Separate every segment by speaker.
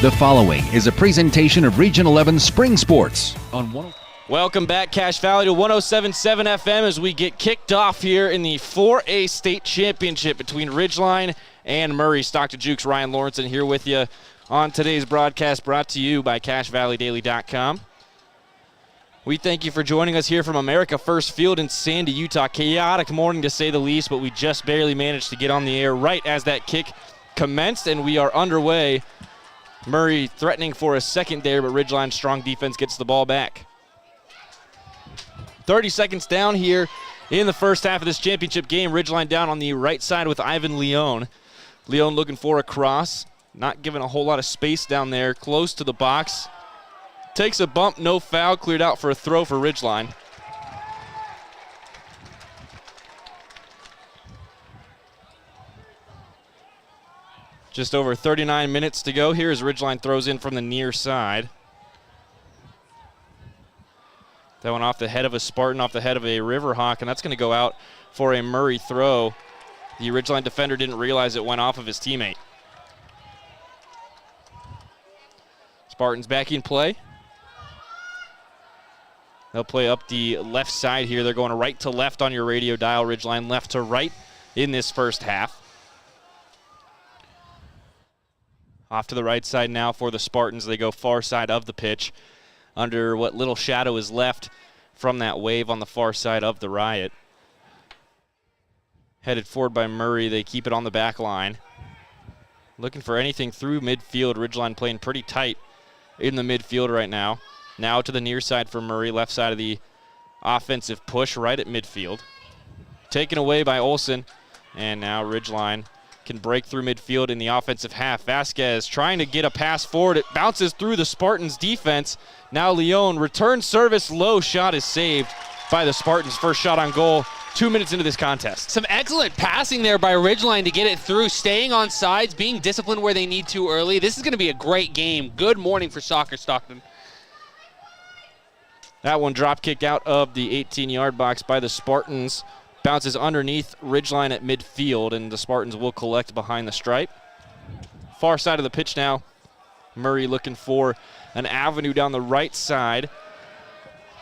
Speaker 1: The following is a presentation of Region 11 Spring Sports on
Speaker 2: Welcome back, Cache Valley, to 107.7 FM as we get kicked off here in the 4A State Championship between Ridgeline and Murray. Stockton Jukes, Ryan Lawrenson here with you on today's broadcast, brought to you by CacheValleyDaily.com. We thank you for joining us here from America First Field in Sandy, Utah. Chaotic morning to say the least, but we just barely managed to get on the air right as that kick commenced, and we are underway. Murray threatening for a second there, but Ridgeline's strong defense gets the ball back. 30 seconds down here in the first half of this championship game. Ridgeline down on the right side with Ivan Leone. Leone looking for a cross, not giving a whole lot of space down there, close to the box. Takes a bump, no foul, cleared out for a throw for Ridgeline. Just over 39 minutes to go here as Ridgeline throws in from the near side. That one off the head of a Spartan, off the head of a Riverhawk, and that's going to go out for a Murray throw. The Ridgeline defender didn't realize it went off of his teammate. Spartans back in play. They'll play up the left side here. They're going right to left on your radio dial. Ridgeline left to right in this first half. Off to the right side now for the Spartans. They go far side of the pitch under what little shadow is left from that wave on the far side of the Riot. Headed forward by Murray. They keep it on the back line. Looking for anything through midfield. Ridgeline playing pretty tight in the midfield right now. Now to the near side for Murray. Left side of the offensive push right at midfield. Taken away by Olsen. And now Ridgeline can break through midfield in the offensive half. Vasquez trying to get a pass forward. It bounces through the Spartans' defense. Now Leone, return service, low shot is saved by the Spartans. First shot on goal 2 minutes into this contest.
Speaker 3: Some excellent passing there by Ridgeline to get it through, staying on sides, being disciplined where they need to early. This is going to be a great game. Good morning for soccer, Stockton.
Speaker 2: That one drop kick out of the 18-yard box by the Spartans. Bounces underneath Ridgeline at midfield, and the Spartans will collect behind the stripe. Far side of the pitch now. Murray looking for an avenue down the right side.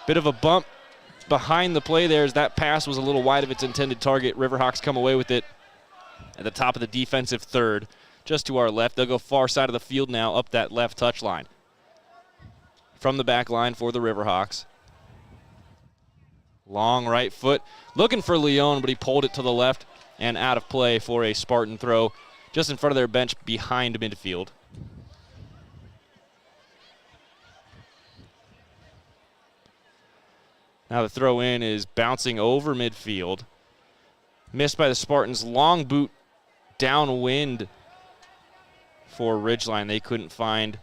Speaker 2: Bit of a bump behind the play there as that pass was a little wide of its intended target. Riverhawks come away with it at the top of the defensive third, just to our left. They'll go far side of the field now up that left touch line. From the back line for the Riverhawks. Long right foot, looking for Leone, but he pulled it to the left and out of play for a Spartan throw just in front of their bench behind midfield. Now the throw in is bouncing over midfield. Missed by the Spartans. Long boot downwind for Ridgeline. They couldn't find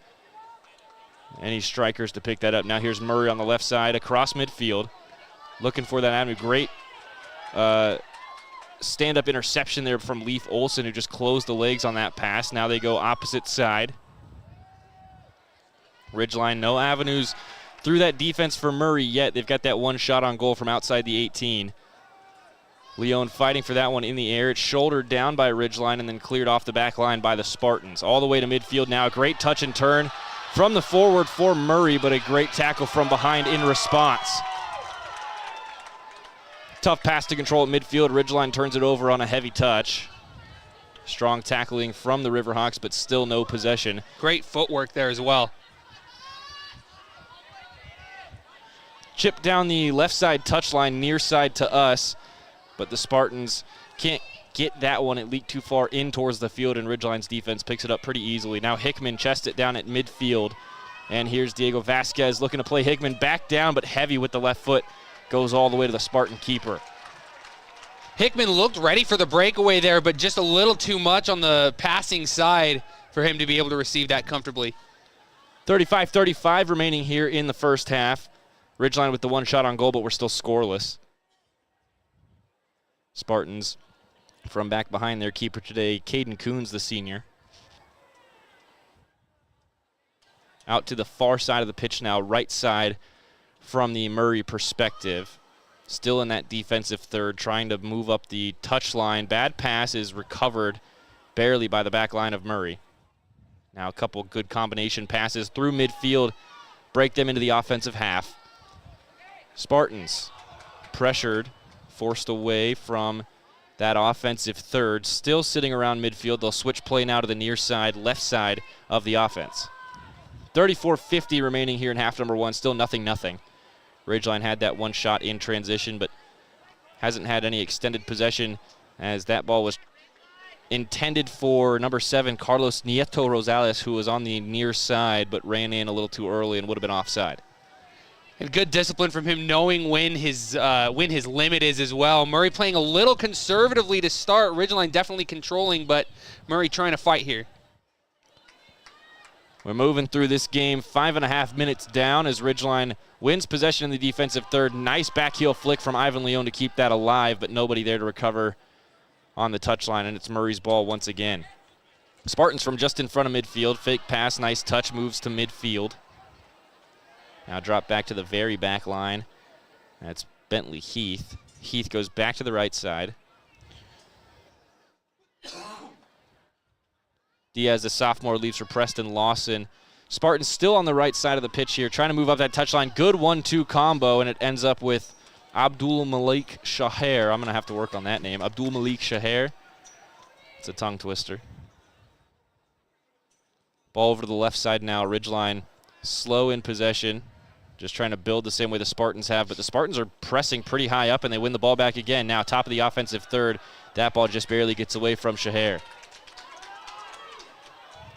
Speaker 2: any strikers to pick that up. Now here's Murray on the left side across midfield. Looking for that avenue. Great stand-up interception there from Leif Olsen, who just closed the legs on that pass. Now they go opposite side. Ridgeline, no avenues through that defense for Murray yet. They've got that one shot on goal from outside the 18. Leone fighting for that one in the air. It's shouldered down by Ridgeline and then cleared off the back line by the Spartans. All the way to midfield now. A great touch and turn from the forward for Murray, but a great tackle from behind in response. Tough pass to control at midfield. Ridgeline turns it over on a heavy touch. Strong tackling from the Riverhawks, but still no possession.
Speaker 3: Great footwork there as well.
Speaker 2: Chip down the left side touchline, near side to us, but the Spartans can't get that one. It leaked too far in towards the field, and Ridgeline's defense picks it up pretty easily. Now Hickman chests it down at midfield, and here's Diego Vasquez looking to play Hickman back down, but heavy with the left foot. Goes all the way to the Spartan keeper.
Speaker 3: Hickman looked ready for the breakaway there, but just a little too much on the passing side for him to be able to receive that comfortably.
Speaker 2: 35-35 remaining here in the first half. Ridgeline with the one shot on goal, but we're still scoreless. Spartans from back behind their keeper today, Caden Coons, the senior. Out to the far side of the pitch now, right side from the Murray perspective. Still in that defensive third, trying to move up the touch line. Bad pass is recovered barely by the back line of Murray. Now a couple good combination passes through midfield, break them into the offensive half. Spartans pressured, forced away from that offensive third, still sitting around midfield. They'll switch play now to the near side, left side of the offense. 34:50 remaining here in half number one, still 0-0. Ridgeline had that one shot in transition, but hasn't had any extended possession as that ball was intended for number 7, Carlos Nieto Rosales, who was on the near side but ran in a little too early and would have been offside.
Speaker 3: And good discipline from him, knowing when his limit is as well. Murray playing a little conservatively to start. Ridgeline definitely controlling, but Murray trying to fight here.
Speaker 2: We're moving through this game 5.5 minutes down as Ridgeline wins possession in the defensive third. Nice back heel flick from Ivan Leon to keep that alive, but nobody there to recover on the touchline, and it's Murray's ball once again. Spartans from just in front of midfield. Fake pass, nice touch, moves to midfield. Now drop back to the very back line. That's Bentley Heath. Heath goes back to the right side. Diaz, the sophomore, leaves for Preston Lawson. Spartans still on the right side of the pitch here, trying to move up that touchline. Good 1-2 combo, and it ends up with Abdul Malik Shaher. I'm going to have to work on that name. Abdul Malik Shaher. It's a tongue twister. Ball over to the left side now. Ridgeline slow in possession. Just trying to build the same way the Spartans have, but the Spartans are pressing pretty high up, and they win the ball back again. Now top of the offensive third. That ball just barely gets away from Shaher.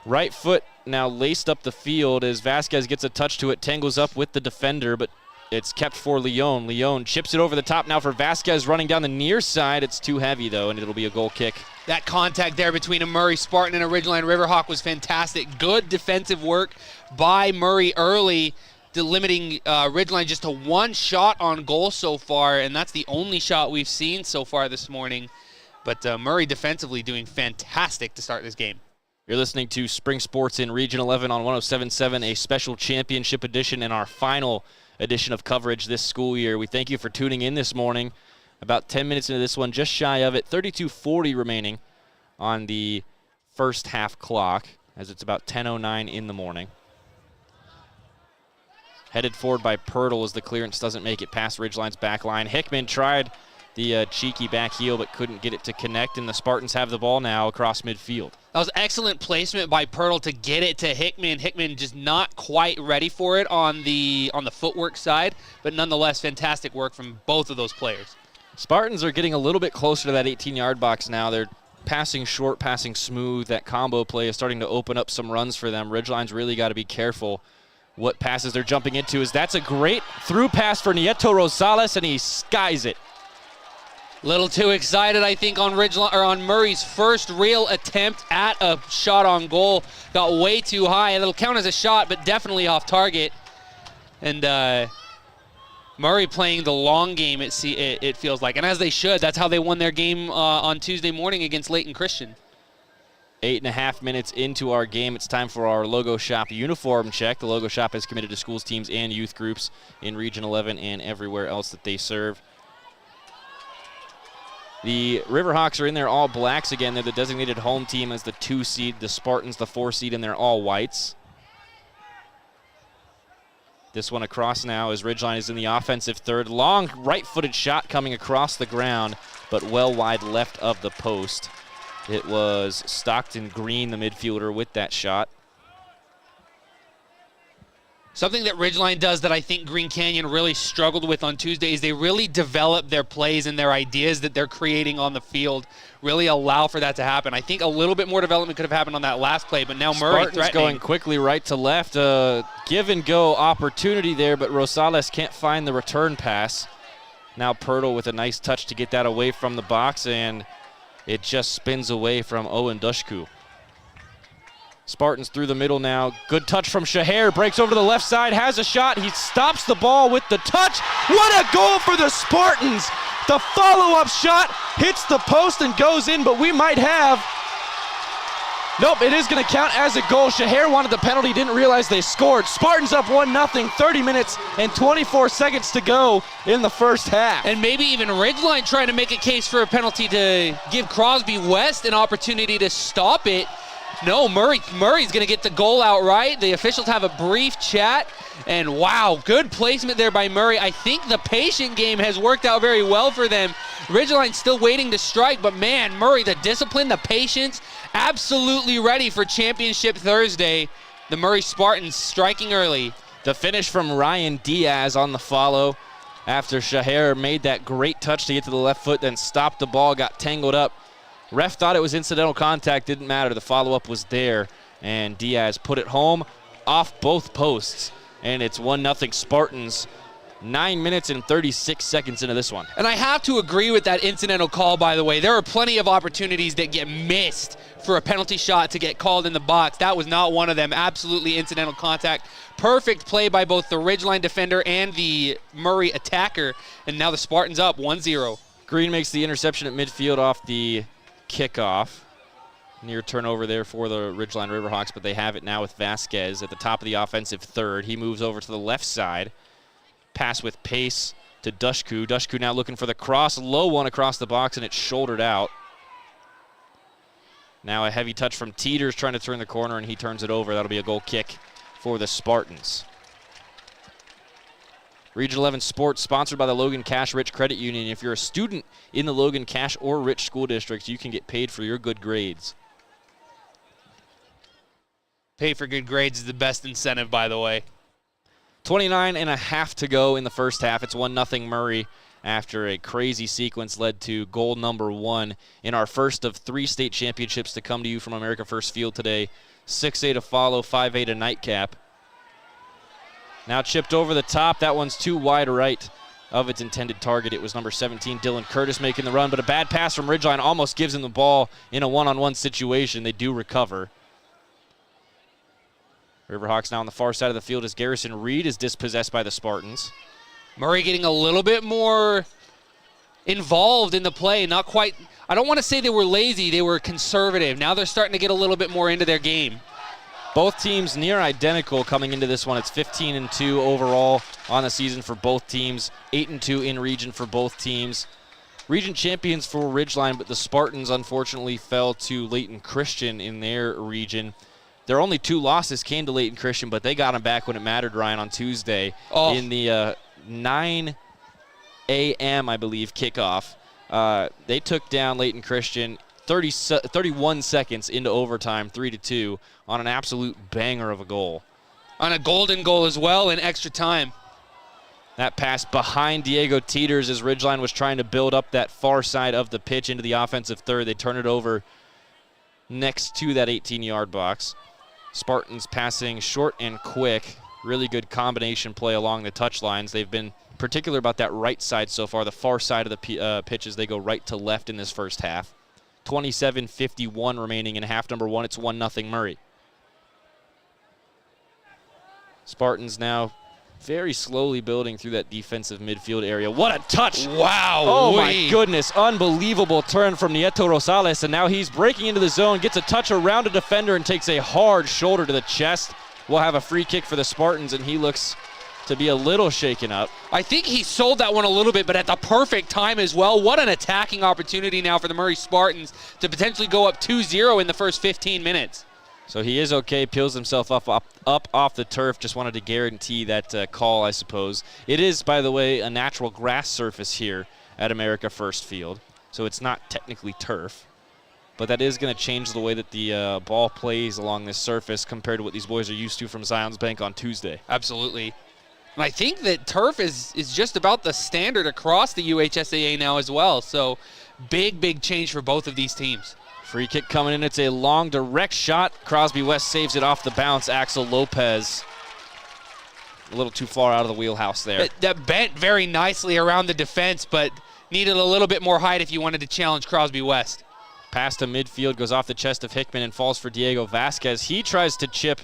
Speaker 2: Right foot now laced up the field as Vasquez gets a touch to it, tangles up with the defender, but it's kept for Leon. Leon chips it over the top now for Vasquez running down the near side. It's too heavy, though, and it'll be a goal kick.
Speaker 3: That contact there between a Murray Spartan and a Ridgeline Riverhawk was fantastic. Good defensive work by Murray early, limiting Ridgeline just to one shot on goal so far, and that's the only shot we've seen so far this morning. But Murray defensively doing fantastic to start this game.
Speaker 2: You're listening to Spring Sports in Region 11 on 107.7, a special championship edition and our final edition of coverage this school year. We thank you for tuning in this morning. About 10 minutes into this one, just shy of it. 32:40 remaining on the first half clock as it's about 10:09 in the morning. Headed forward by Pirtle as the clearance doesn't make it past Ridgeline's back line. Hickman tried the cheeky back heel but couldn't get it to connect, and the Spartans have the ball now across midfield.
Speaker 3: That was excellent placement by Pirtle to get it to Hickman. Hickman just not quite ready for it on the footwork side, but nonetheless fantastic work from both of those players.
Speaker 2: Spartans are getting a little bit closer to that 18-yard box now. They're passing short, passing smooth. That combo play is starting to open up some runs for them. Ridgeline's really got to be careful what passes they're jumping into. That's a great through pass for Nieto Rosales, and he skies it.
Speaker 3: Little too excited, I think, on on Murray's first real attempt at a shot on goal. Got way too high. It'll count as a shot, but definitely off target. And Murray playing the long game, it feels like. And as they should. That's how they won their game on Tuesday morning against Layton Christian.
Speaker 2: 8.5 minutes into our game, it's time for our Logo Shop uniform check. The Logo Shop is committed to schools, teams, and youth groups in Region 11 and everywhere else that they serve. The Riverhawks are in their all blacks again. They're the designated home team as the 2 seed. The Spartans, the 4 seed, and they're all whites. This one across now as Ridgeline is in the offensive third. Long right-footed shot coming across the ground, but well wide left of the post. It was Stockton Green, the midfielder, with that shot.
Speaker 3: Something that Ridgeline does that I think Green Canyon really struggled with on Tuesday is they really develop their plays and their ideas that they're creating on the field, really allow for that to happen. I think a little bit more development could have happened on that last play, but now Murray
Speaker 2: Spartans going quickly right to left. Give-and-go opportunity there, but Rosales can't find the return pass. Now Pirtle with a nice touch to get that away from the box, and it just spins away from Owen Dushku. Spartans through the middle now. Good touch from Shaher. Breaks over to the left side. Has a shot. He stops the ball with the touch. What a goal for the Spartans. The follow-up shot hits the post and goes in, but we might have... Nope, it is going to count as a goal. Shaher wanted the penalty. Didn't realize they scored. Spartans up 1-0. 30 minutes and 24 seconds to go in the first half.
Speaker 3: And maybe even Ridgeline trying to make a case for a penalty to give Crosby West an opportunity to stop it. No, Murray's going to get the goal outright. The officials have a brief chat. And wow, good placement there by Murray. I think the patient game has worked out very well for them. Ridgeline still waiting to strike, but man, Murray, the discipline, the patience, absolutely ready for Championship Thursday. The Murray Spartans striking early.
Speaker 2: The finish from Ryan Diaz on the follow after Shaher made that great touch to get to the left foot, then stopped the ball, got tangled up. Ref thought it was incidental contact, didn't matter. The follow-up was there, and Diaz put it home off both posts, and it's 1-0 Spartans. 9 minutes and 36 seconds into this one.
Speaker 3: And I have to agree with that incidental call, by the way. There are plenty of opportunities that get missed for a penalty shot to get called in the box. That was not one of them. Absolutely incidental contact. Perfect play by both the Ridgeline defender and the Murray attacker. And now the Spartans up 1-0.
Speaker 2: Green makes the interception at midfield off the kickoff. Near turnover there for the Ridgeline Riverhawks, but they have it now with Vasquez at the top of the offensive third. He moves over to the left side. Pass with pace to Dushku. Dushku now looking for the cross. Low one across the box, and it's shouldered out. Now a heavy touch from Teeters trying to turn the corner, and he turns it over. That'll be a goal kick for the Spartans. Region 11 Sports, sponsored by the Logan Cash Rich Credit Union. If you're a student in the Logan Cash or Rich school districts, you can get paid for your good grades.
Speaker 3: Pay for good grades is the best incentive, by the way.
Speaker 2: 29 and a half to go in the first half. It's 1-0 Murray after a crazy sequence led to goal number 1 in our first of 3 state championships to come to you from America First Field today. 6A to follow, 5A to nightcap. Now chipped over the top. That one's too wide right of its intended target. It was number 17, Dylan Curtis, making the run, but a bad pass from Ridgeline almost gives him the ball in a one-on-one situation. They do recover. Riverhawks now on the far side of the field as Garrison Reed is dispossessed by the Spartans.
Speaker 3: Murray getting a little bit more involved in the play. Not quite, I don't want to say they were lazy, they were conservative. Now they're starting to get a little bit more into their game.
Speaker 2: Both teams near identical coming into this one. It's 15-2 overall on the season for both teams. 8-2 in region for both teams. Region champions for Ridgeline, but the Spartans unfortunately fell to Layton Christian in their region. Their only 2 losses came to Layton Christian, but they got them back when it mattered, Ryan, on Tuesday in the 9 a.m., I believe, kickoff. They took down Layton Christian 31 seconds into overtime, 3-2, on an absolute banger of a goal.
Speaker 3: On a golden goal as well in extra time.
Speaker 2: That pass behind Diego Teeters as Ridgeline was trying to build up that far side of the pitch into the offensive third. They turn it over next to that 18-yard box. Spartans passing short and quick. Really good combination play along the touchlines. They've been particular about that right side so far, the far side of the pitch as they go right to left in this first half. 27:51 remaining in half number 1. It's 1-0 Murray. Spartans now very slowly building through that defensive midfield area. What a touch!
Speaker 3: Wow!
Speaker 2: Oh my goodness, unbelievable turn from Nieto Rosales, and now he's breaking into the zone, gets a touch around a defender and takes a hard shoulder to the chest. We'll have a free kick for the Spartans, and he looks to be a little shaken up.
Speaker 3: I think he sold that one a little bit, but at the perfect time as well. What an attacking opportunity now for the Murray Spartans to potentially go up 2-0 in the first 15 minutes.
Speaker 2: So he is okay, peels himself up off the turf. Just wanted to guarantee that call, I suppose. It is, by the way, a natural grass surface here at America First Field, so it's not technically turf. But that is going to change the way that the ball plays along this surface compared to what these boys are used to from Zions Bank on Tuesday.
Speaker 3: Absolutely. And I think that turf is just about the standard across the UHSAA now as well. So big change for both of these teams.
Speaker 2: Free kick coming in. It's a long, direct shot. Crosby West saves it off the bounce. Axel Lopez a little too far out of the wheelhouse there.
Speaker 3: That bent very nicely around the defense, but needed a little bit more height if you wanted to challenge Crosby West.
Speaker 2: Pass to midfield, goes off the chest of Hickman and falls for Diego Vasquez. He tries to chip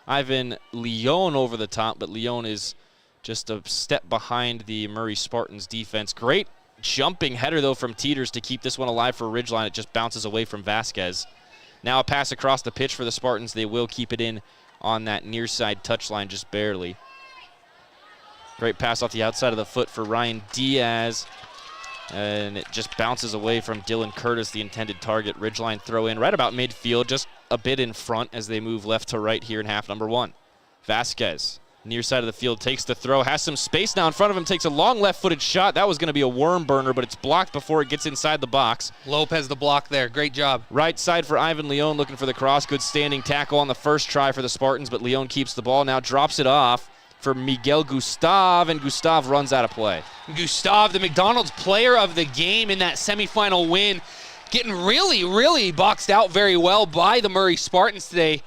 Speaker 2: Ivan Leon over the top, but Leon is just a step behind the Murray Spartans defense. Great jumping header, though, from Teeters to keep this one alive for Ridgeline. It just bounces away from Vasquez. Now a pass across the pitch for the Spartans. They will keep it in on that near side touchline just barely. Great pass off the outside of the foot for Ryan Diaz. And it just bounces away from Dylan Curtis, the intended target. Ridgeline throw in right about midfield, just a bit in front as they move left to right here in half number 1. Vasquez, near side of the field, takes the throw, has some space now in front of him, takes a long left-footed shot. That was going to be a worm burner, but it's blocked before it gets inside the box.
Speaker 3: Lopez the block there. Great job.
Speaker 2: Right side for Ivan Leon, looking for the cross. Good standing tackle on the first try for the Spartans, but Leon keeps the ball, now drops it off for Miguel Gustav, and Gustav runs out of play.
Speaker 3: Gustav, the McDonald's player of the game in that semifinal win, getting really boxed out very well by the Murray Spartans today.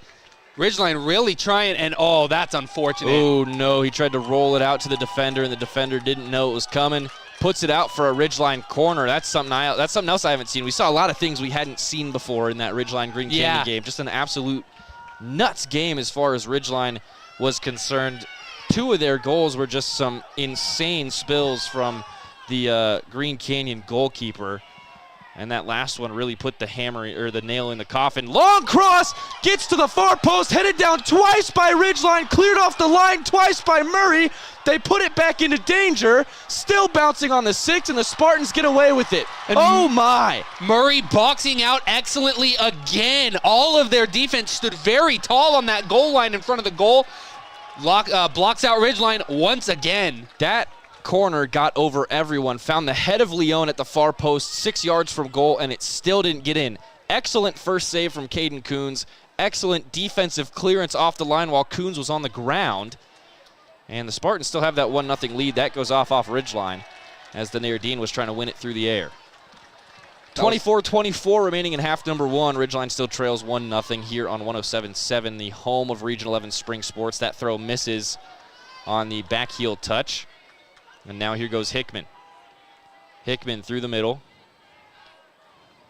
Speaker 3: Ridgeline really trying, and oh, that's unfortunate.
Speaker 2: Oh, no, he tried to roll it out to the defender, and the defender didn't know it was coming. Puts it out for a Ridgeline corner. That's something else I haven't seen. We saw a lot of things we hadn't seen before in that Ridgeline Green Canyon game. Just an absolute nuts game as far as Ridgeline was concerned. 2 of their goals were just some insane spills from the Green Canyon goalkeeper. And that last one really put the hammer or the nail in the coffin. Long cross, gets to the far post, headed down twice by Ridgeline, cleared off the line twice by Murray. They put it back into danger, still bouncing on the 6, and the Spartans get away with it. And oh my!
Speaker 3: Murray boxing out excellently again. All of their defense stood very tall on that goal line in front of the goal. Blocks out Ridgeline once again.
Speaker 2: That corner got over everyone, found the head of Leon at the far post, 6 yards from goal, and it still didn't get in. Excellent first save from Caden Coons. Excellent defensive clearance off the line while Coons was on the ground. And the Spartans still have that 1-0 lead. That goes off Ridgeline as the Nardine was trying to win it through the air. 24-24 remaining in half number 1. Ridgeline still trails 1-0 here on 107.7, the home of Region 11 Spring Sports. That throw misses on the back heel touch. And now here goes Hickman. Hickman through the middle.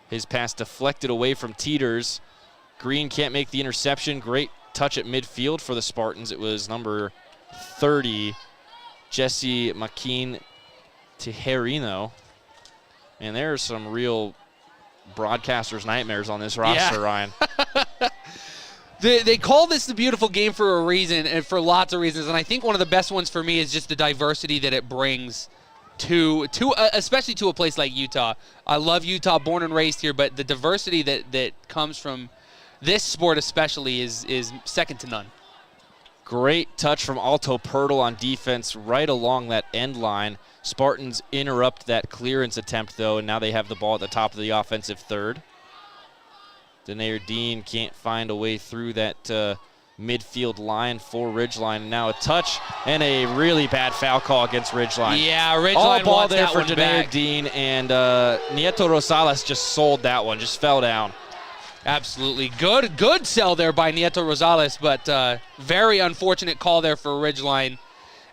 Speaker 2: His pass deflected away from Teeters. Green can't make the interception. Great touch at midfield for the Spartans. It was number 30, Jesse McKean Tijerino. And there's some real broadcasters' nightmares on this roster, Ryan.
Speaker 3: They call this the beautiful game for a reason, and for lots of reasons. And I think one of the best ones for me is just the diversity that it brings to especially to a place like Utah. I love Utah, born and raised here, but the diversity that comes from this sport especially is second to none.
Speaker 2: Great touch from Alto Pirtle on defense right along that end line. Spartans interrupt that clearance attempt, though, and now they have the ball at the top of the offensive third. Denair Dean can't find a way through that midfield line for Ridgeline. Now a touch and a really bad foul call against Ridgeline.
Speaker 3: Yeah, Ridgeline
Speaker 2: all ball
Speaker 3: wants
Speaker 2: there
Speaker 3: that
Speaker 2: for
Speaker 3: one
Speaker 2: Denair
Speaker 3: back.
Speaker 2: Dean, and Nieto Rosales just sold that one, just fell down.
Speaker 3: Absolutely. Good sell there by Nieto Rosales, but very unfortunate call there for Ridgeline.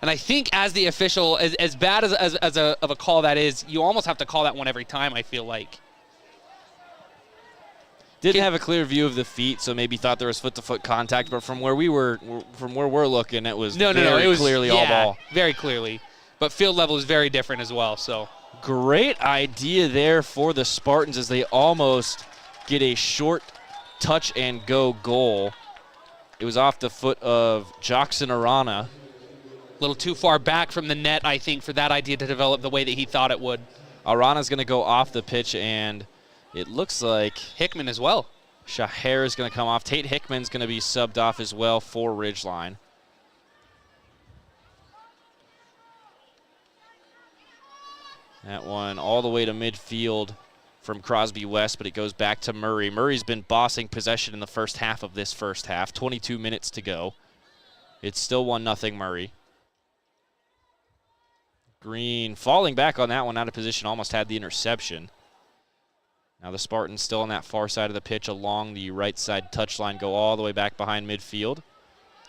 Speaker 3: And I think as the official, as bad as a call that is, you almost have to call that one every time, I feel like.
Speaker 2: Didn't have a clear view of the feet, so maybe thought there was foot-to-foot contact, but from where we're looking, it was it was clearly all ball.
Speaker 3: Very clearly. But field level is very different as well. So
Speaker 2: great idea there for the Spartans as they almost get a short touch-and-go goal. It was off the foot of Jackson Arana.
Speaker 3: A little too far back from the net, I think, for that idea to develop the way that he thought it would.
Speaker 2: Arana's going to go off the pitch, and it looks like
Speaker 3: Hickman as well.
Speaker 2: Shaher is going to come off. Tate Hickman's going to be subbed off as well for Ridgeline. That one all the way to midfield from Crosby West, but it goes back to Murray. Murray's been bossing possession in the first half of this first half. 22 minutes to go. It's still 1-0 Murray. Green falling back on that one, out of position, almost had the interception. Now the Spartans still on that far side of the pitch along the right side touchline, go all the way back behind midfield.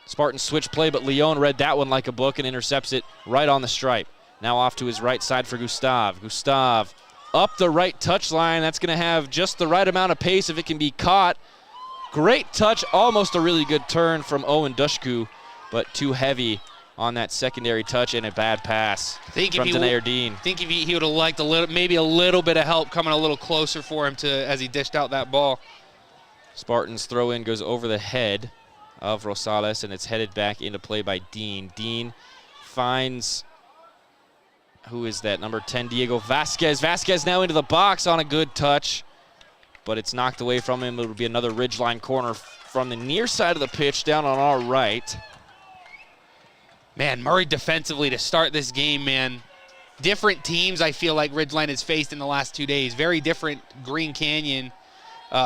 Speaker 2: Spartans switch play, but Leon read that one like a book and intercepts it right on the stripe. Now off to his right side for Gustav. Gustav up the right touchline. That's going to have just the right amount of pace if it can be caught. Great touch, almost a really good turn from Owen Dushku, but too heavy on that secondary touch and a bad pass from Denair Dean.
Speaker 3: I think if he would have liked maybe a little bit of help coming a little closer for him as he dished out that ball.
Speaker 2: Spartans throw in goes over the head of Rosales, and it's headed back into play by Dean. Dean finds who is that? Number 10, Diego Vasquez. Vasquez now into the box on a good touch, but it's knocked away from him. It'll be another Ridgeline corner from the near side of the pitch down on our right.
Speaker 3: Man, Murray defensively to start this game, man. Different teams I feel like Ridgeline has faced in the last 2 days. Very different Green Canyon,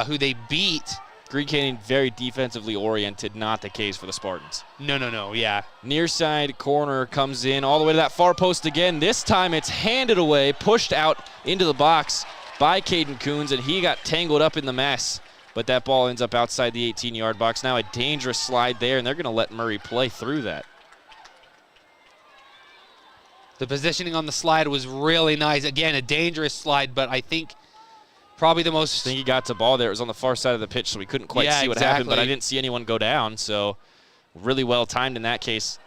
Speaker 3: who they beat.
Speaker 2: Green Canyon very defensively oriented, not the case for the Spartans.
Speaker 3: No, yeah.
Speaker 2: Near side corner comes in all the way to that far post again. This time it's handed away, pushed out into the box by Caden Coons, and he got tangled up in the mess. But that ball ends up outside the 18-yard box. Now a dangerous slide there, and they're going to let Murray play through that.
Speaker 3: The positioning on the slide was really nice. Again, a dangerous slide, but I think probably the most...
Speaker 2: I think he got to ball there. It was on the far side of the pitch, so we couldn't quite see what happened, but I didn't see anyone go down, so really well timed in that case.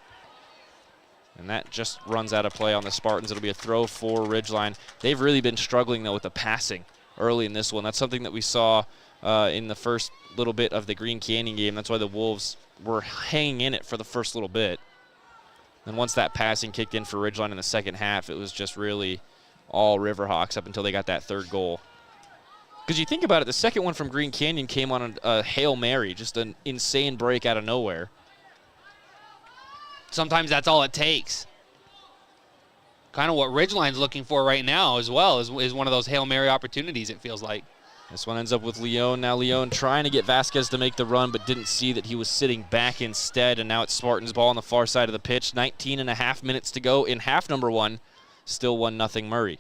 Speaker 2: And that just runs out of play on the Spartans. It'll be a throw for Ridgeline. They've really been struggling, though, with the passing early in this one. That's something that we saw in the first little bit of the Green Canyon game. That's why the Wolves were hanging in it for the first little bit. And once that passing kicked in for Ridgeline in the second half, it was just really all Riverhawks up until they got that third goal. Because you think about it, the second one from Green Canyon came on a Hail Mary, just an insane break out of nowhere.
Speaker 3: Sometimes that's all it takes. Kind of what Ridgeline's looking for right now as well is one of those Hail Mary opportunities, it feels like.
Speaker 2: This one ends up with Leon. Now Leon trying to get Vasquez to make the run, but didn't see that he was sitting back instead. And now it's Spartans' ball on the far side of the pitch. 19.5 minutes to go in half number one. Still 1-0 Murray.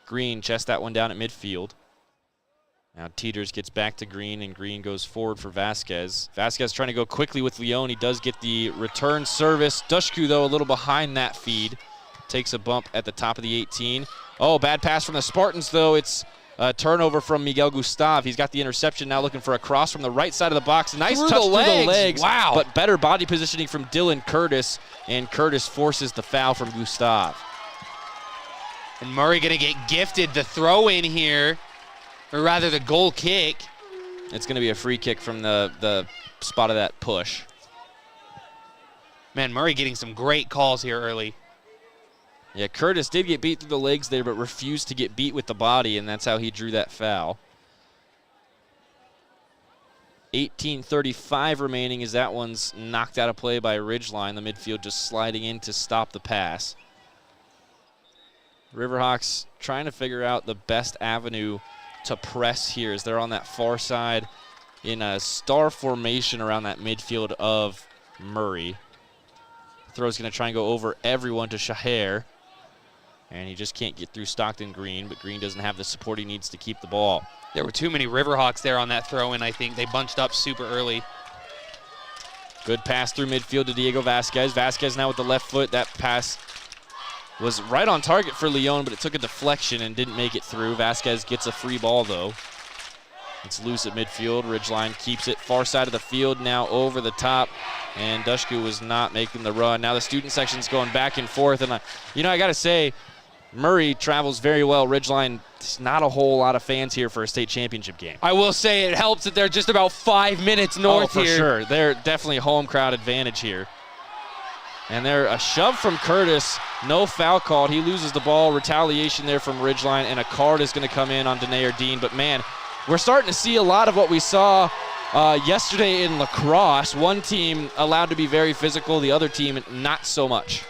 Speaker 2: Green chests that one down at midfield. Now Teeters gets back to Green, and Green goes forward for Vasquez. Vasquez trying to go quickly with Leon. He does get the return service. Dushku, though, a little behind that feed. Takes a bump at the top of the 18. Oh, bad pass from the Spartans, though. It's a turnover from Miguel Gustav. He's got the interception now, looking for a cross from the right side of the box. Nice touch through the legs.
Speaker 3: Wow.
Speaker 2: But better body positioning from Dylan Curtis, and Curtis forces the foul from Gustav.
Speaker 3: And Murray going to get gifted the throw in here, or rather the goal kick.
Speaker 2: It's going to be a free kick from the spot of that push.
Speaker 3: Man, Murray getting some great calls here early.
Speaker 2: Yeah, Curtis did get beat through the legs there, but refused to get beat with the body, and that's how he drew that foul. 18:35 remaining as that one's knocked out of play by Ridgeline. The midfield just sliding in to stop the pass. Riverhawks trying to figure out the best avenue to press here as they're on that far side in a star formation around that midfield of Murray. Throw's going to try and go over everyone to Shaher. And he just can't get through Stockton Green, but Green doesn't have the support he needs to keep the ball.
Speaker 3: There were too many Riverhawks there on that throw-in, I think. They bunched up super early.
Speaker 2: Good pass through midfield to Diego Vasquez. Vasquez now with the left foot. That pass was right on target for Leon, but it took a deflection and didn't make it through. Vasquez gets a free ball, though. It's loose at midfield. Ridgeline keeps it far side of the field, now over the top. And Dushku was not making the run. Now the student section's going back and forth. And, I got to say, Murray travels very well. Ridgeline, there's not a whole lot of fans here for a state championship game.
Speaker 3: I will say it helps that they're just about 5 minutes north here.
Speaker 2: Oh, for sure. They're definitely home crowd advantage here. And there, a shove from Curtis. No foul called. He loses the ball. Retaliation there from Ridgeline, and a card is going to come in on Denayer Dean. But, man, we're starting to see a lot of what we saw yesterday in lacrosse. One team allowed to be very physical, the other team not so much.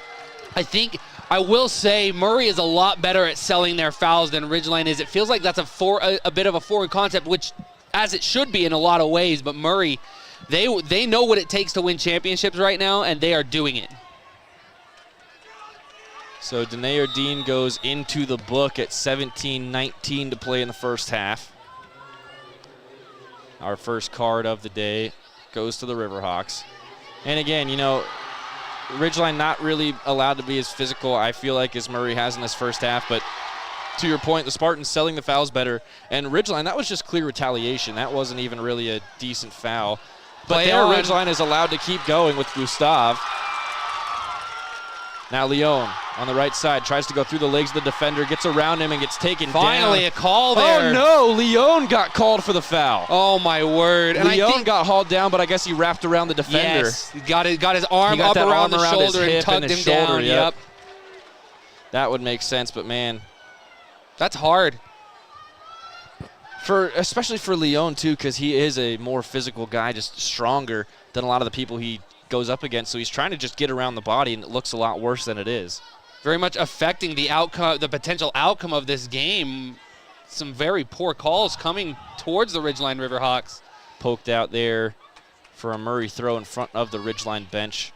Speaker 3: I will say Murray is a lot better at selling their fouls than Ridgeline is. It feels like that's a bit of a foreign concept, which as it should be in a lot of ways. But Murray, they know what it takes to win championships right now, and they are doing it.
Speaker 2: So Denayer Dean goes into the book at 17-19 to play in the first half. Our first card of the day goes to the Riverhawks. And again, Ridgeline not really allowed to be as physical, I feel like, as Murray has in this first half. But to your point, the Spartans selling the fouls better. And Ridgeline, that was just clear retaliation. That wasn't even really a decent foul. But there, Ridgeline is allowed to keep going with Gustav. Now Leon on the right side tries to go through the legs of the defender, gets around him and gets taken down.
Speaker 3: Finally a call there.
Speaker 2: Oh no, Leon got called for the foul.
Speaker 3: Oh my word.
Speaker 2: And Leon got hauled down, but I guess he wrapped around the defender.
Speaker 3: Yes, he got his arm up around the shoulder and tugged him down.
Speaker 2: Yep. That would make sense, but man,
Speaker 3: that's hard.
Speaker 2: Especially for Leon too, because he is a more physical guy, just stronger than a lot of the people he goes up against. So he's trying to just get around the body, and it looks a lot worse than it is.
Speaker 3: Very much affecting the outcome, the potential outcome of this game. Some very poor calls coming towards the Ridgeline Riverhawks.
Speaker 2: Poked out there for a Murray throw in front of the Ridgeline bench.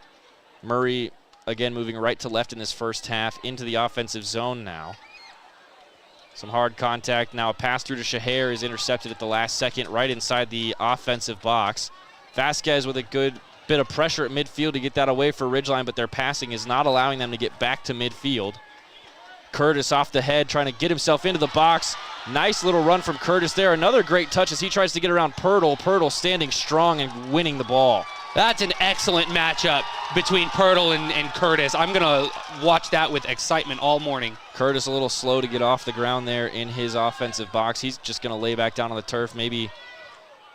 Speaker 2: Murray, again, moving right to left in this first half into the offensive zone now. Some hard contact. Now a pass through to Shaher is intercepted at the last second right inside the offensive box. Vasquez with a good bit of pressure at midfield to get that away for Ridgeline, but their passing is not allowing them to get back to midfield. Curtis off the head trying to get himself into the box. Nice little run from Curtis there. Another great touch as he tries to get around Pirtle. Pirtle standing strong and winning the ball.
Speaker 3: That's an excellent matchup between Pirtle and Curtis. I'm going to watch that with excitement all morning.
Speaker 2: Curtis a little slow to get off the ground there in his offensive box. He's just going to lay back down on the turf, maybe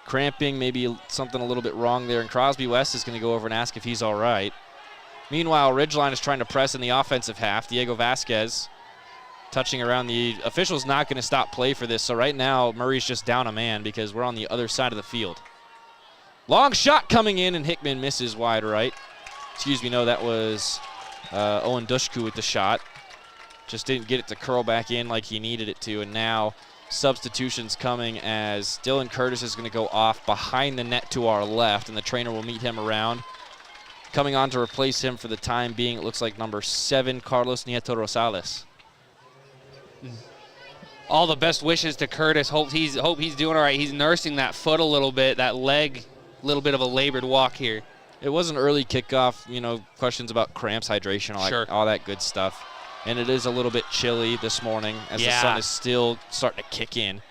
Speaker 2: cramping, maybe something a little bit wrong there. And Crosby West is going to go over and ask if he's all right. Meanwhile, Ridgeline is trying to press in the offensive half. Diego Vasquez touching around. The official's not going to stop play for this. So right now, Murray's just down a man because we're on the other side of the field. Long shot coming in, and Hickman misses wide right. Excuse me, no, that was Owen Dushku with the shot. Just didn't get it to curl back in like he needed it to, and now substitutions coming as Dylan Curtis is going to go off behind the net to our left, and the trainer will meet him around. Coming on to replace him for the time being, it looks like number 7, Carlos Nieto Rosales.
Speaker 3: All the best wishes to Curtis. Hope he's doing all right. He's nursing that foot a little bit, that leg, a little bit of a labored walk here.
Speaker 2: It was an early kickoff, questions about cramps, hydration, all that good stuff. And it is a little bit chilly this morning as the sun is still starting to kick in.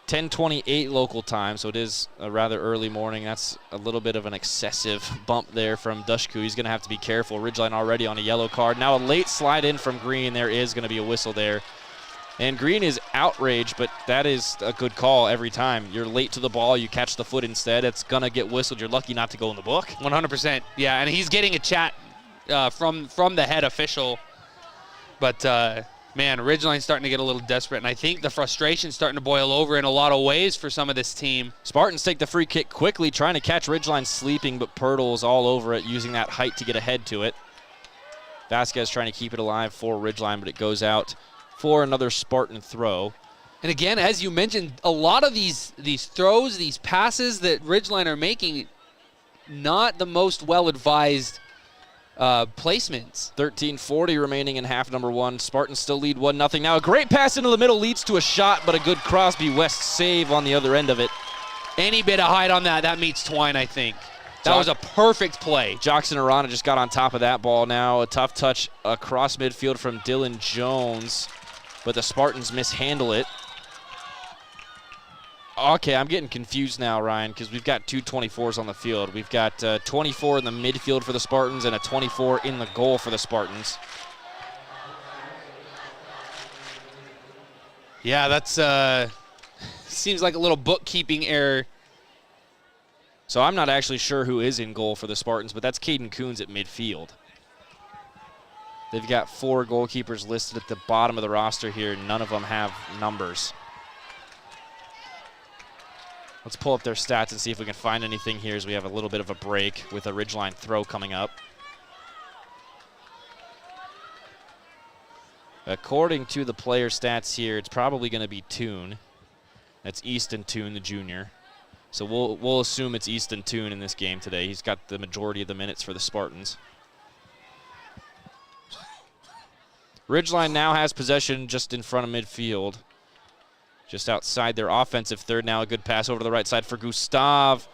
Speaker 2: 10:28 local time, so it is a rather early morning. That's a little bit of an excessive bump there from Dushku. He's going to have to be careful. Ridgeline already on a yellow card. Now a late slide in from Green. There is going to be a whistle there. And Green is outraged, but that is a good call every time. You're late to the ball, you catch the foot instead, it's going to get whistled. You're lucky not to go in the book.
Speaker 3: 100%. Yeah, and he's getting a chat from the head official. But, man, Ridgeline's starting to get a little desperate, and I think the frustration's starting to boil over in a lot of ways for some of this team.
Speaker 2: Spartans take the free kick quickly, trying to catch Ridgeline sleeping, but Pirtle's all over it, using that height to get ahead to it. Vasquez trying to keep it alive for Ridgeline, but it goes out for another Spartan throw.
Speaker 3: And again, as you mentioned, a lot of these throws, these passes that Ridgeline are making, not the most well-advised placements.
Speaker 2: 13:40 remaining in half number 1. Spartans still lead 1-0. Now a great pass into the middle leads to a shot, but a good Crosby West save on the other end of it.
Speaker 3: Any bit of height on that meets twine, I think. That was a perfect play.
Speaker 2: Jackson Arana just got on top of that ball now. A tough touch across midfield from Dylan Jones, but the Spartans mishandle it. Okay, I'm getting confused now, Ryan, because we've got two 24s on the field. We've got 24 in the midfield for the Spartans and a 24 in the goal for the Spartans.
Speaker 3: Yeah, that's seems like a little bookkeeping error.
Speaker 2: So I'm not actually sure who is in goal for the Spartans, but that's Caden Coons at midfield. They've got 4 goalkeepers listed at the bottom of the roster here. None of them have numbers. Let's pull up their stats and see if we can find anything here as we have a little bit of a break with a Ridgeline throw coming up. According to the player stats here, it's probably going to be Toon. That's Easton Toon, the junior. So we'll assume it's Easton Toon in this game today. He's got the majority of the minutes for the Spartans. Ridgeline now has possession just in front of midfield. Just outside their offensive third. Now a good pass over to the right side for Gustav.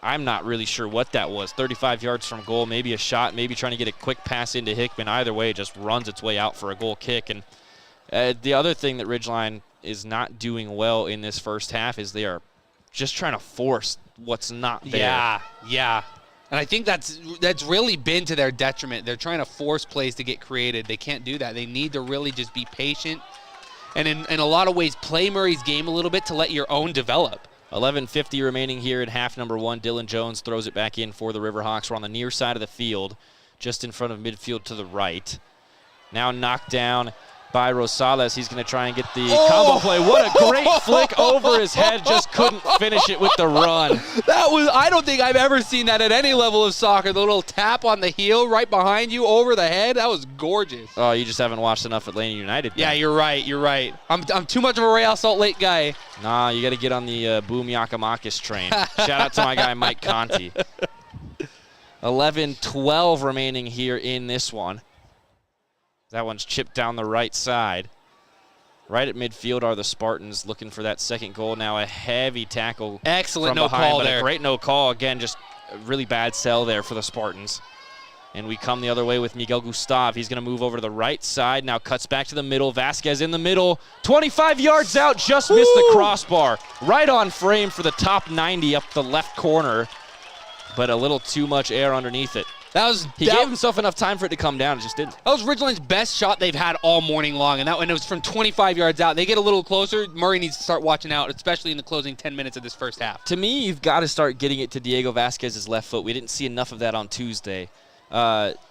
Speaker 2: I'm not really sure what that was. 35 yards from goal, maybe a shot, maybe trying to get a quick pass into Hickman. Either way, it just runs its way out for a goal kick. And the other thing that Ridgeline is not doing well in this first half is they are just trying to force what's not there.
Speaker 3: Yeah. And I think that's really been to their detriment. They're trying to force plays to get created. They can't do that. They need to really just be patient and in a lot of ways play Murray's game a little bit to let your own develop.
Speaker 2: 11:50 remaining here in half number 1. Dylan Jones throws it back in for the Riverhawks. We're on the near side of the field, just in front of midfield to the right. Now knocked down by Rosales. He's going to try and get the combo play. What a great flick over his head. Just couldn't finish it with the run.
Speaker 3: I don't think I've ever seen that at any level of soccer. The little tap on the heel right behind you over the head. That was gorgeous.
Speaker 2: Oh, you just haven't watched enough Atlanta United.
Speaker 3: Yeah, you're right. I'm too much of a Real Salt Lake guy.
Speaker 2: Nah, you got to get on the Boom Yakamakis train. Shout out to my guy Mike Conti. 11-12 remaining here in this one. That one's chipped down the right side. Right at midfield are the Spartans looking for that second goal. Now a heavy tackle.
Speaker 3: Excellent
Speaker 2: from
Speaker 3: no
Speaker 2: behind,
Speaker 3: call
Speaker 2: but
Speaker 3: there.
Speaker 2: A great no call. Again, just a really bad sell there for the Spartans. And we come the other way with Miguel Gustav. He's going to move over to the right side. Now cuts back to the middle. Vasquez in the middle. 25 yards out. Just missed the crossbar. Right on frame for the top 90 up the left corner. But a little too much air underneath it. He gave himself enough time for it to come down. It just didn't.
Speaker 3: That was Ridgeline's best shot they've had all morning long, and it was from 25 yards out. They get a little closer. Murray needs to start watching out, especially in the closing 10 minutes of this first half.
Speaker 2: To me, you've got to start getting it to Diego Vasquez's left foot. We didn't see enough of that on Tuesday.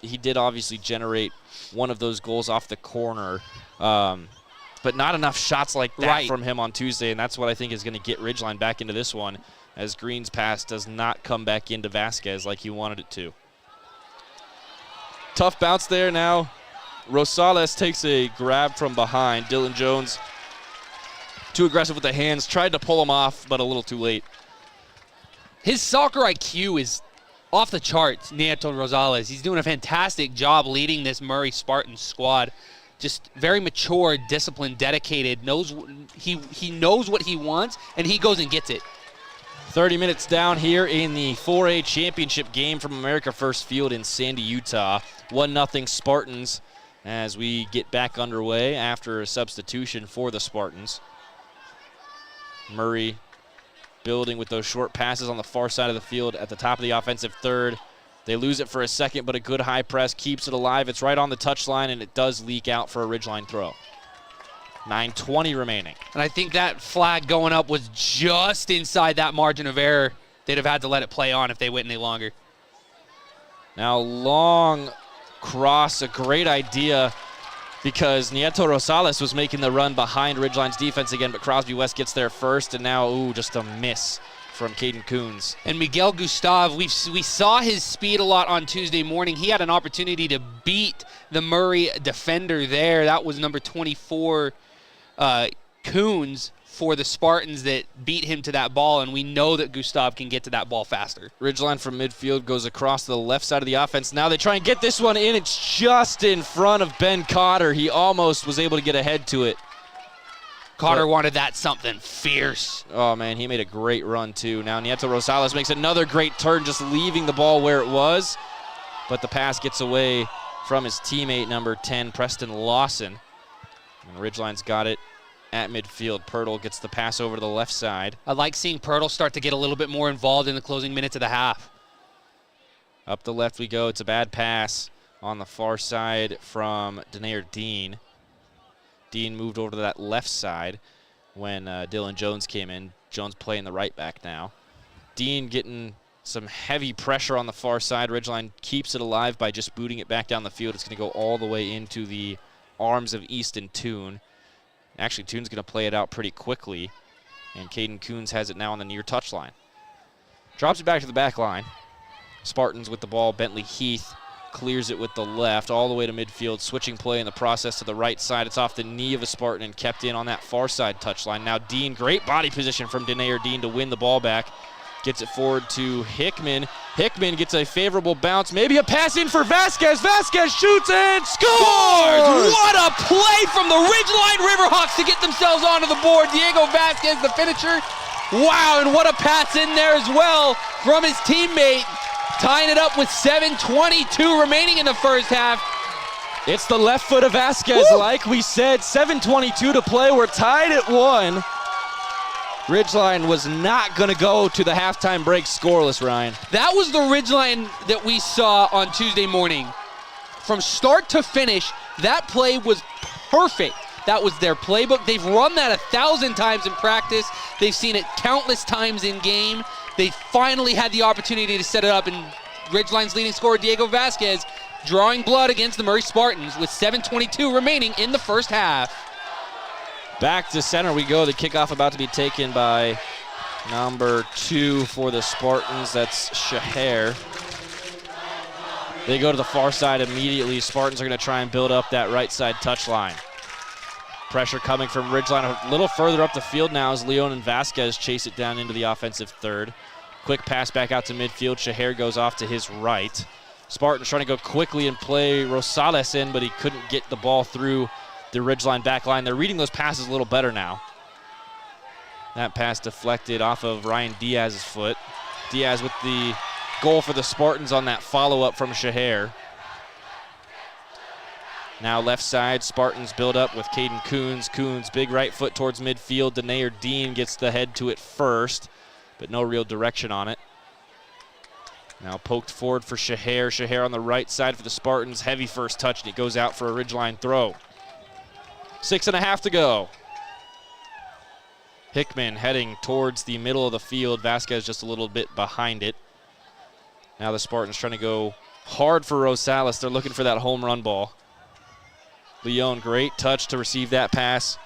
Speaker 2: He did obviously generate one of those goals off the corner, but not enough shots like that from him on Tuesday, and that's what I think is going to get Ridgeline back into this one, as Green's pass does not come back into Vasquez like he wanted it to. Tough bounce there now. Rosales takes a grab from behind. Dylan Jones, too aggressive with the hands, tried to pull him off, but a little too late.
Speaker 3: His soccer IQ is off the charts, Nieto Rosales. He's doing a fantastic job leading this Murray Spartans squad. Just very mature, disciplined, dedicated. He knows what he wants, and he goes and gets it.
Speaker 2: 30 minutes down here in the 4A championship game from America First Field in Sandy, Utah. 1-0 Spartans as we get back underway after a substitution for the Spartans. Murray building with those short passes on the far side of the field at the top of the offensive third. They lose it for a second, but a good high press keeps it alive. It's right on the touchline, and it does leak out for a Ridgeline throw. 9:20 remaining.
Speaker 3: And I think that flag going up was just inside that margin of error. They'd have had to let it play on if they went any longer.
Speaker 2: Now long cross, a great idea because Nieto Rosales was making the run behind Ridgeline's defense again, but Crosby West gets there first, and now, just a miss from Caden Coons.
Speaker 3: And Miguel Gustav, we saw his speed a lot on Tuesday morning. He had an opportunity to beat the Murray defender there. That was number 24, Coons, for the Spartans that beat him to that ball, and we know that Gustav can get to that ball faster.
Speaker 2: Ridgeline from midfield goes across to the left side of the offense. Now they try and get this one in. It's just in front of Ben Cotter. He almost was able to get ahead to it.
Speaker 3: Cotter wanted that something fierce.
Speaker 2: Oh, man, he made a great run, too. Now Nieto Rosales makes another great turn, just leaving the ball where it was. But the pass gets away from his teammate, number 10, Preston Lawson. And Ridgeline's got it at midfield. Pirtle gets the pass over to the left side.
Speaker 3: I like seeing Pirtle start to get a little bit more involved in the closing minutes of the half.
Speaker 2: Up the left we go. It's a bad pass on the far side from Denair Dean. Dean moved over to that left side when Dylan Jones came in. Jones playing the right back now. Dean getting some heavy pressure on the far side. Ridgeline keeps it alive by just booting it back down the field. It's going to go all the way into the arms of Easton Toon. Actually, Toon's going to play it out pretty quickly, and Caden Coons has it now on the near touchline. Drops it back to the back line. Spartans with the ball. Bentley Heath clears it with the left all the way to midfield, switching play in the process to the right side. It's off the knee of a Spartan and kept in on that far side touchline. Now Dean, great body position from Denair Dean to win the ball back. Gets it forward to Hickman. Hickman gets a favorable bounce. Maybe a pass in for Vasquez. Vasquez shoots and scores!
Speaker 3: What a play from the Ridgeline Riverhawks to get themselves onto the board. Diego Vasquez, the finisher. Wow, and what a pass in there as well from his teammate. Tying it up with 7:22 remaining in the first half.
Speaker 2: It's the left foot of Vasquez, like we said. 7:22 to play. We're tied at 1. Ridgeline was not going to go to the halftime break scoreless, Ryan.
Speaker 3: That was the Ridgeline that we saw on Tuesday morning. From start to finish, that play was perfect. That was their playbook. They've run that 1,000 times in practice. They've seen it countless times in game. They finally had the opportunity to set it up, and Ridgeline's leading scorer, Diego Vasquez, drawing blood against the Murray Spartans with 7:22 remaining in the first half.
Speaker 2: Back to center we go. The kickoff about to be taken by number 2 for the Spartans. That's Shaher. They go to the far side immediately. Spartans are going to try and build up that right side touchline. Pressure coming from Ridgeline a little further up the field now as Leon and Vasquez chase it down into the offensive third. Quick pass back out to midfield. Shaher goes off to his right. Spartans trying to go quickly and play Rosales in, but he couldn't get the ball through the Ridgeline back line. They're reading those passes a little better now. That pass deflected off of Ryan Diaz's foot. Diaz with the goal for the Spartans on that follow-up from Shaher. Now left side, Spartans build up with Caden Coons. Coons, big right foot towards midfield. Denayer Dean gets the head to it first, but no real direction on it. Now poked forward for Shaher. Shaher on the right side for the Spartans. Heavy first touch, and it goes out for a Ridgeline throw. 6.5 to go. Hickman heading towards the middle of the field. Vasquez just a little bit behind it. Now the Spartans trying to go hard for Rosales. They're looking for that home run ball. Leon, great touch to receive that pass.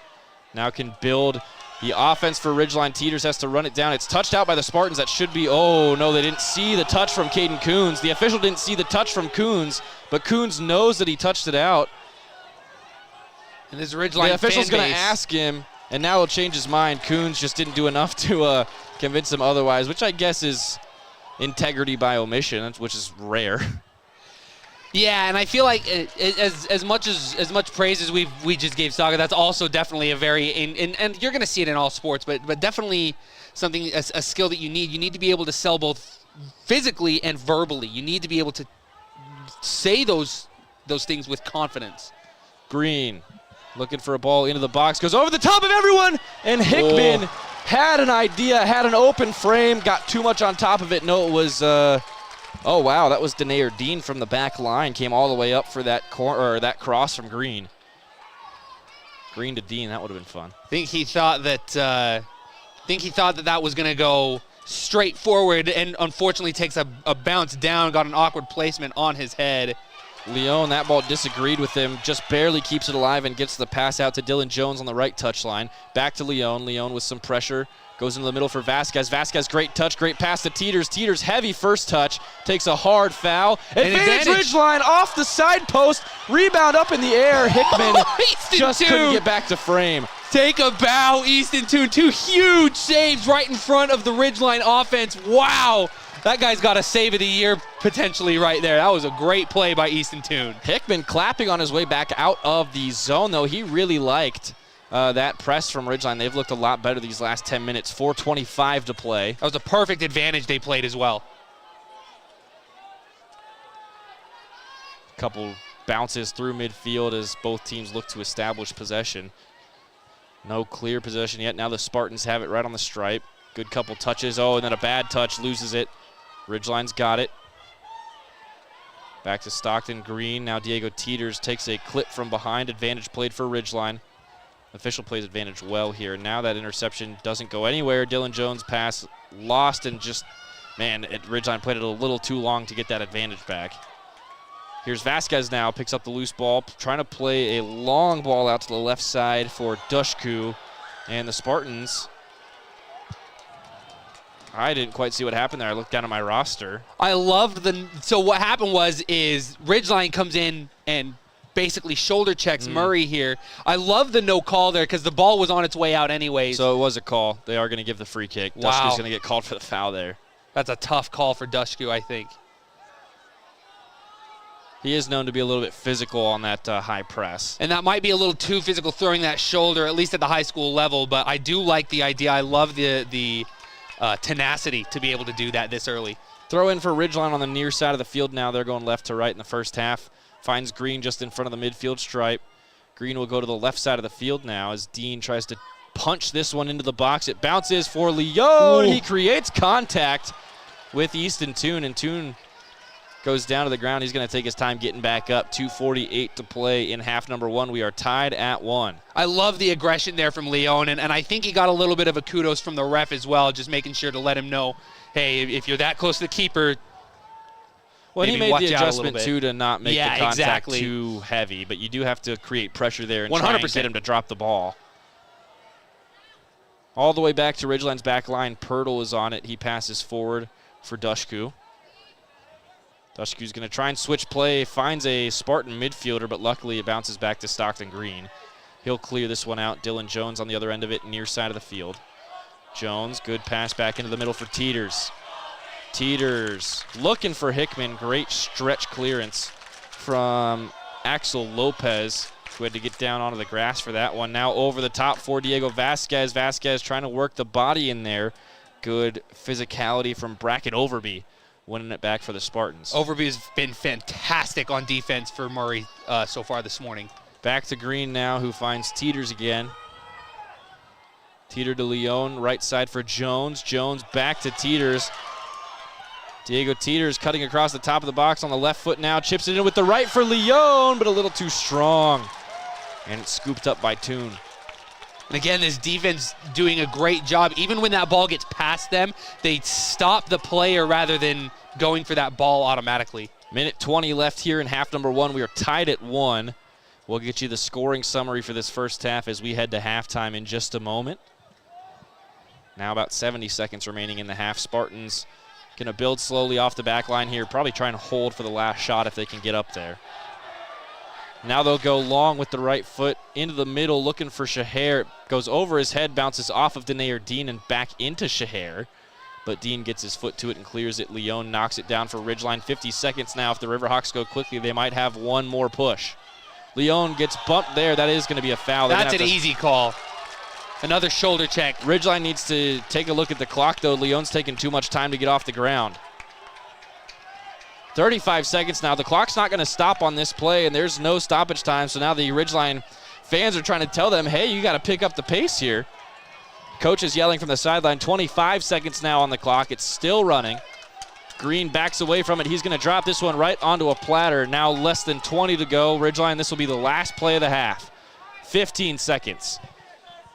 Speaker 2: Now can build the offense for Ridgeline. Teeters has to run it down. It's touched out by the Spartans. That should be, oh no, they didn't see the touch from Caden Coons. The official didn't see the touch from Coons, but Coons knows that he touched it out.
Speaker 3: And this Ridgeline
Speaker 2: the official's
Speaker 3: fan
Speaker 2: going to
Speaker 3: base.
Speaker 2: ask him, and now he'll change his mind. Coons just didn't do enough to convince him otherwise, which I guess is integrity by omission, which is rare.
Speaker 3: Yeah, and I feel like as much praise as we just gave Saga, that's also definitely a very and you're going to see it in all sports, but definitely something a skill that you need. You need to be able to sell both physically and verbally. You need to be able to say those things with confidence.
Speaker 2: Green looking for a ball into the box, goes over the top of everyone, and Hickman had an idea, had an open frame, got too much on top of it. No, it was. Oh, wow, that was Denayer Dean from the back line. Came all the way up for that that cross from Green. Green to Dean, that would have been fun.
Speaker 3: I think he thought that that was going to go straight forward, and unfortunately takes a bounce down, got an awkward placement on his head.
Speaker 2: Leon, that ball disagreed with him, just barely keeps it alive and gets the pass out to Dylan Jones on the right touchline. Back to Leon. Leon with some pressure. Goes into the middle for Vasquez. Vasquez, great touch, great pass to Teeters. Teeters, heavy first touch, takes a hard foul. Advantage Ridgeline off the side post. Rebound up in the air. Hickman just couldn't get back to frame.
Speaker 3: Take a bow, Easton Toon. 2 huge saves right in front of the Ridgeline offense. Wow. That guy's got a save of the year potentially right there. That was a great play by Easton Toon.
Speaker 2: Hickman clapping on his way back out of the zone, though. He really liked that press from Ridgeline. They've looked a lot better these last 10 minutes. 4:25 to play.
Speaker 3: That was a perfect advantage they played as well.
Speaker 2: Couple bounces through midfield as both teams look to establish possession. No clear possession yet. Now the Spartans have it right on the stripe. Good couple touches. Oh, and then a bad touch, loses it. Ridgeline's got it. Back to Stockton. Green. Now Diego Teeters takes a clip from behind. Advantage played for Ridgeline. Official plays advantage well here. Now that interception doesn't go anywhere. Dylan Jones pass lost, and just, man, Ridgeline played it a little too long to get that advantage back. Here's Vasquez now, picks up the loose ball, trying to play a long ball out to the left side for Dushku. And the Spartans, I didn't quite see what happened there. I looked down at my roster.
Speaker 3: I loved so what happened is Ridgeline comes in and basically shoulder checks Murray here. I love the no call there because the ball was on its way out anyways.
Speaker 2: So it was a call. They are going to give the free kick.
Speaker 3: Wow.
Speaker 2: Dushku's going to get called for the foul there.
Speaker 3: That's a tough call for Dushku, I think.
Speaker 2: He is known to be a little bit physical on that high press.
Speaker 3: And that might be a little too physical throwing that shoulder, at least at the high school level, but I do like the idea. I love the tenacity to be able to do that this early.
Speaker 2: Throw in for Ridgeline on the near side of the field now. They're going left to right in the first half. Finds Green just in front of the midfield stripe. Green will go to the left side of the field now as Dean tries to punch this one into the box. It bounces for Leon. He creates contact with Easton Toon, and Toon goes down to the ground. He's going to take his time getting back up. 2:48 to play in half number 1. We are tied at 1.
Speaker 3: I love the aggression there from Leon, and I think he got a little bit of a kudos from the ref as well, just making sure to let him know, hey, if you're that close to the keeper.
Speaker 2: Well,
Speaker 3: maybe
Speaker 2: he made
Speaker 3: watch
Speaker 2: the
Speaker 3: out a little
Speaker 2: adjustment,
Speaker 3: bit.
Speaker 2: too, to not make the contact
Speaker 3: exactly.
Speaker 2: too heavy, but you do have to create pressure there and
Speaker 3: 100%.
Speaker 2: try and get him to drop the ball. All the way back to Ridgeline's back line. Pirtle is on it. He passes forward for Dushku. Dushku's going to try and switch play, finds a Spartan midfielder, but luckily it bounces back to Stockton Green. He'll clear this one out. Dylan Jones on the other end of it, near side of the field. Jones, good pass back into the middle for Teeters. Teeters looking for Hickman. Great stretch clearance from Axel Lopez, who had to get down onto the grass for that one. Now over the top for Diego Vasquez. Vasquez trying to work the body in there. Good physicality from Brackett Overby, winning it back for the Spartans.
Speaker 3: Overby has been fantastic on defense for Murray so far this morning. Back
Speaker 2: to Green now, who finds Teeters again. Teeter to Leon, right side for Jones. Jones back to Teeters. Diego Teeters cutting across the top of the box on the left foot now. Chips it in with the right for Leon, but a little too strong. And it's scooped up by Toon.
Speaker 3: And again, this defense doing a great job. Even when that ball gets past them, they stop the player rather than going for that ball automatically.
Speaker 2: Minute 20 left here in half number 1. We are tied at 1. We'll get you the scoring summary for this first half as we head to halftime in just a moment. Now about 70 seconds remaining in the half. Spartans going to build slowly off the back line here, probably trying to hold for the last shot if they can get up there. Now they'll go long with the right foot into the middle, looking for Shaher. It goes over his head, bounces off of Denayer Dean and back into Shaher. But Dean gets his foot to it and clears it. Leon knocks it down for Ridgeline. 50 seconds now. If the Riverhawks go quickly, they might have one more push. Leon gets bumped there. That is going to be a foul.
Speaker 3: That's an easy call. Another shoulder check.
Speaker 2: Ridgeline needs to take a look at the clock, though. Leon's taking too much time to get off the ground. 35 seconds now. The clock's not going to stop on this play, and there's no stoppage time. So now the Ridgeline fans are trying to tell them, hey, you got to pick up the pace here. Coach is yelling from the sideline. 25 seconds now on the clock. It's still running. Green backs away from it. He's going to drop this one right onto a platter. Now less than 20 to go. Ridgeline, this will be the last play of the half. 15 seconds.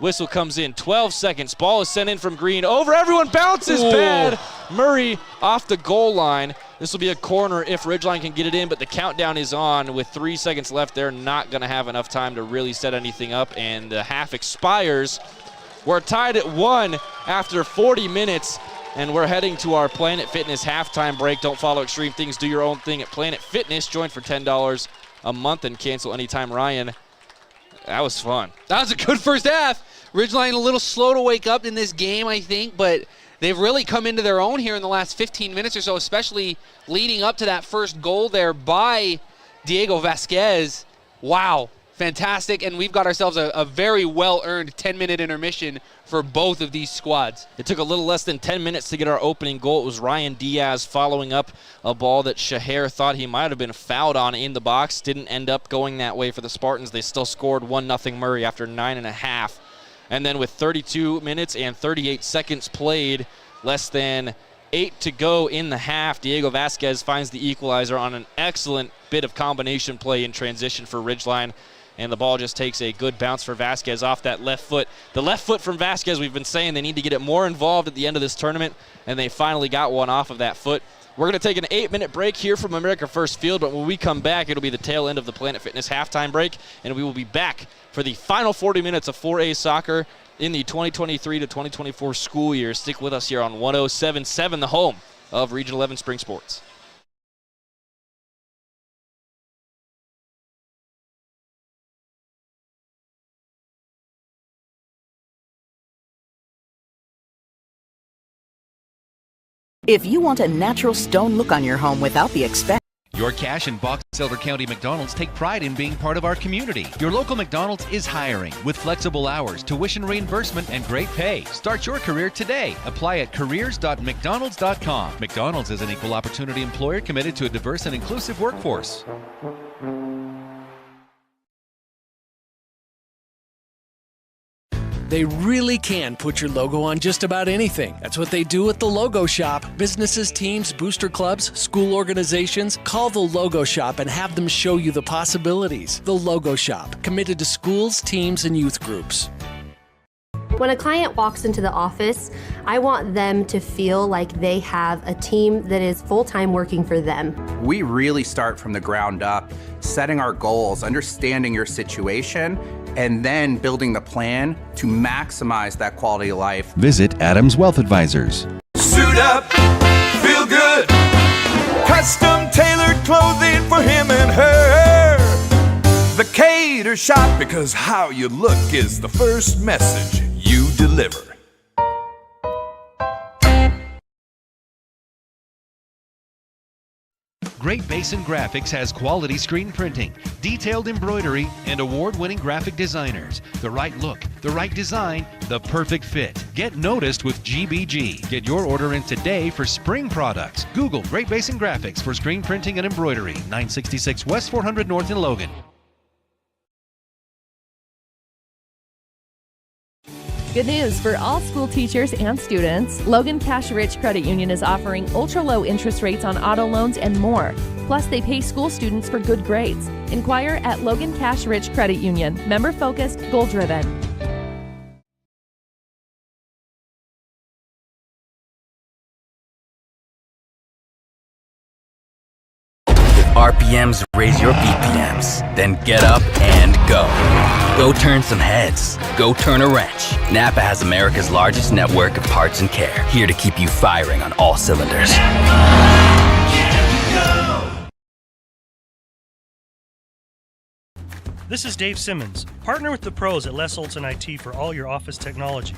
Speaker 2: Whistle comes in. 12 seconds. Ball is sent in from Green. Over everyone. Bounces bad. Murray off the goal line. This will be a corner if Ridgeline can get it in, but the countdown is on. With 3 seconds left, they're not going to have enough time to really set anything up, and the half expires. We're tied at 1 after 40 minutes, and we're heading to our Planet Fitness halftime break. Don't follow Extreme Things. Do your own thing at Planet Fitness. Join for $10 a month and cancel anytime. Ryan, that was fun.
Speaker 3: That was a good first half. Ridgeline a little slow to wake up in this game, I think, but they've really come into their own here in the last 15 minutes or so, especially leading up to that first goal there by Diego Vasquez. Wow, fantastic, and we've got ourselves a very well-earned 10-minute intermission for both of these squads.
Speaker 2: It took a little less than 10 minutes to get our opening goal. It was Ryan Diaz following up a ball that Shaher thought he might have been fouled on in the box. Didn't end up going that way for the Spartans. They still scored 1-0 Murray after 9.5. And then with 32 minutes and 38 seconds played, less than 8 to go in the half, Diego Vasquez finds the equalizer on an excellent bit of combination play in transition for Ridgeline. And the ball just takes a good bounce for Vasquez off that left foot. The left foot from Vasquez, we've been saying they need to get it more involved at the end of this tournament, and they finally got one off of that foot. We're going to take an 8-minute break here from America First Field, but when we come back, it'll be the tail end of the Planet Fitness halftime break, and we will be back for the final 40 minutes of 4A soccer in the 2023 to 2024 school year. Stick with us here on 107.7, the home of Region 11 Spring Sports.
Speaker 4: If you want a natural stone look on your home without the expense.
Speaker 1: Your Cache and Box Elder County McDonald's take pride in being part of our community. Your local McDonald's is hiring with flexible hours, tuition reimbursement, and great pay. Start your career today. Apply at careers.mcdonalds.com. McDonald's is an equal opportunity employer committed to a diverse and inclusive workforce.
Speaker 5: They really can put your logo on just about anything. That's what they do at the Logo Shop. Businesses, teams, booster clubs, school organizations, call the Logo Shop and have them show you the possibilities. The Logo Shop, committed to schools, teams, and youth groups.
Speaker 6: When a client walks into the office, I want them to feel like they have a team that is full-time working for them.
Speaker 7: We really start from the ground up, setting our goals, understanding your situation, and then building the plan to maximize that quality of life.
Speaker 1: Visit Adams Wealth Advisors.
Speaker 8: Suit up, feel good. Custom tailored clothing for him and her. The Cater Shop, because how you look is the first message you deliver.
Speaker 1: Great Basin Graphics has quality screen printing, detailed embroidery, and award-winning graphic designers. The right look, the right design, the perfect fit. Get noticed with GBG. Get your order in today for spring products. Google Great Basin Graphics for screen printing and embroidery. 966 West 400 North in Logan.
Speaker 9: Good news for all school teachers and students. Logan Cash Rich Credit Union is offering ultra-low interest rates on auto loans and more. Plus, they pay school students for good grades. Inquire at Logan Cash Rich Credit Union. Member-focused, goal-driven.
Speaker 10: If RPMs raise your BPMs, then get up and go. Go turn some heads. Go turn a wrench. Napa has America's largest network of parts and care, here to keep you firing on all cylinders.
Speaker 11: This is Dave Simmons. Partner with the pros at Les Olson IT for all your office technology.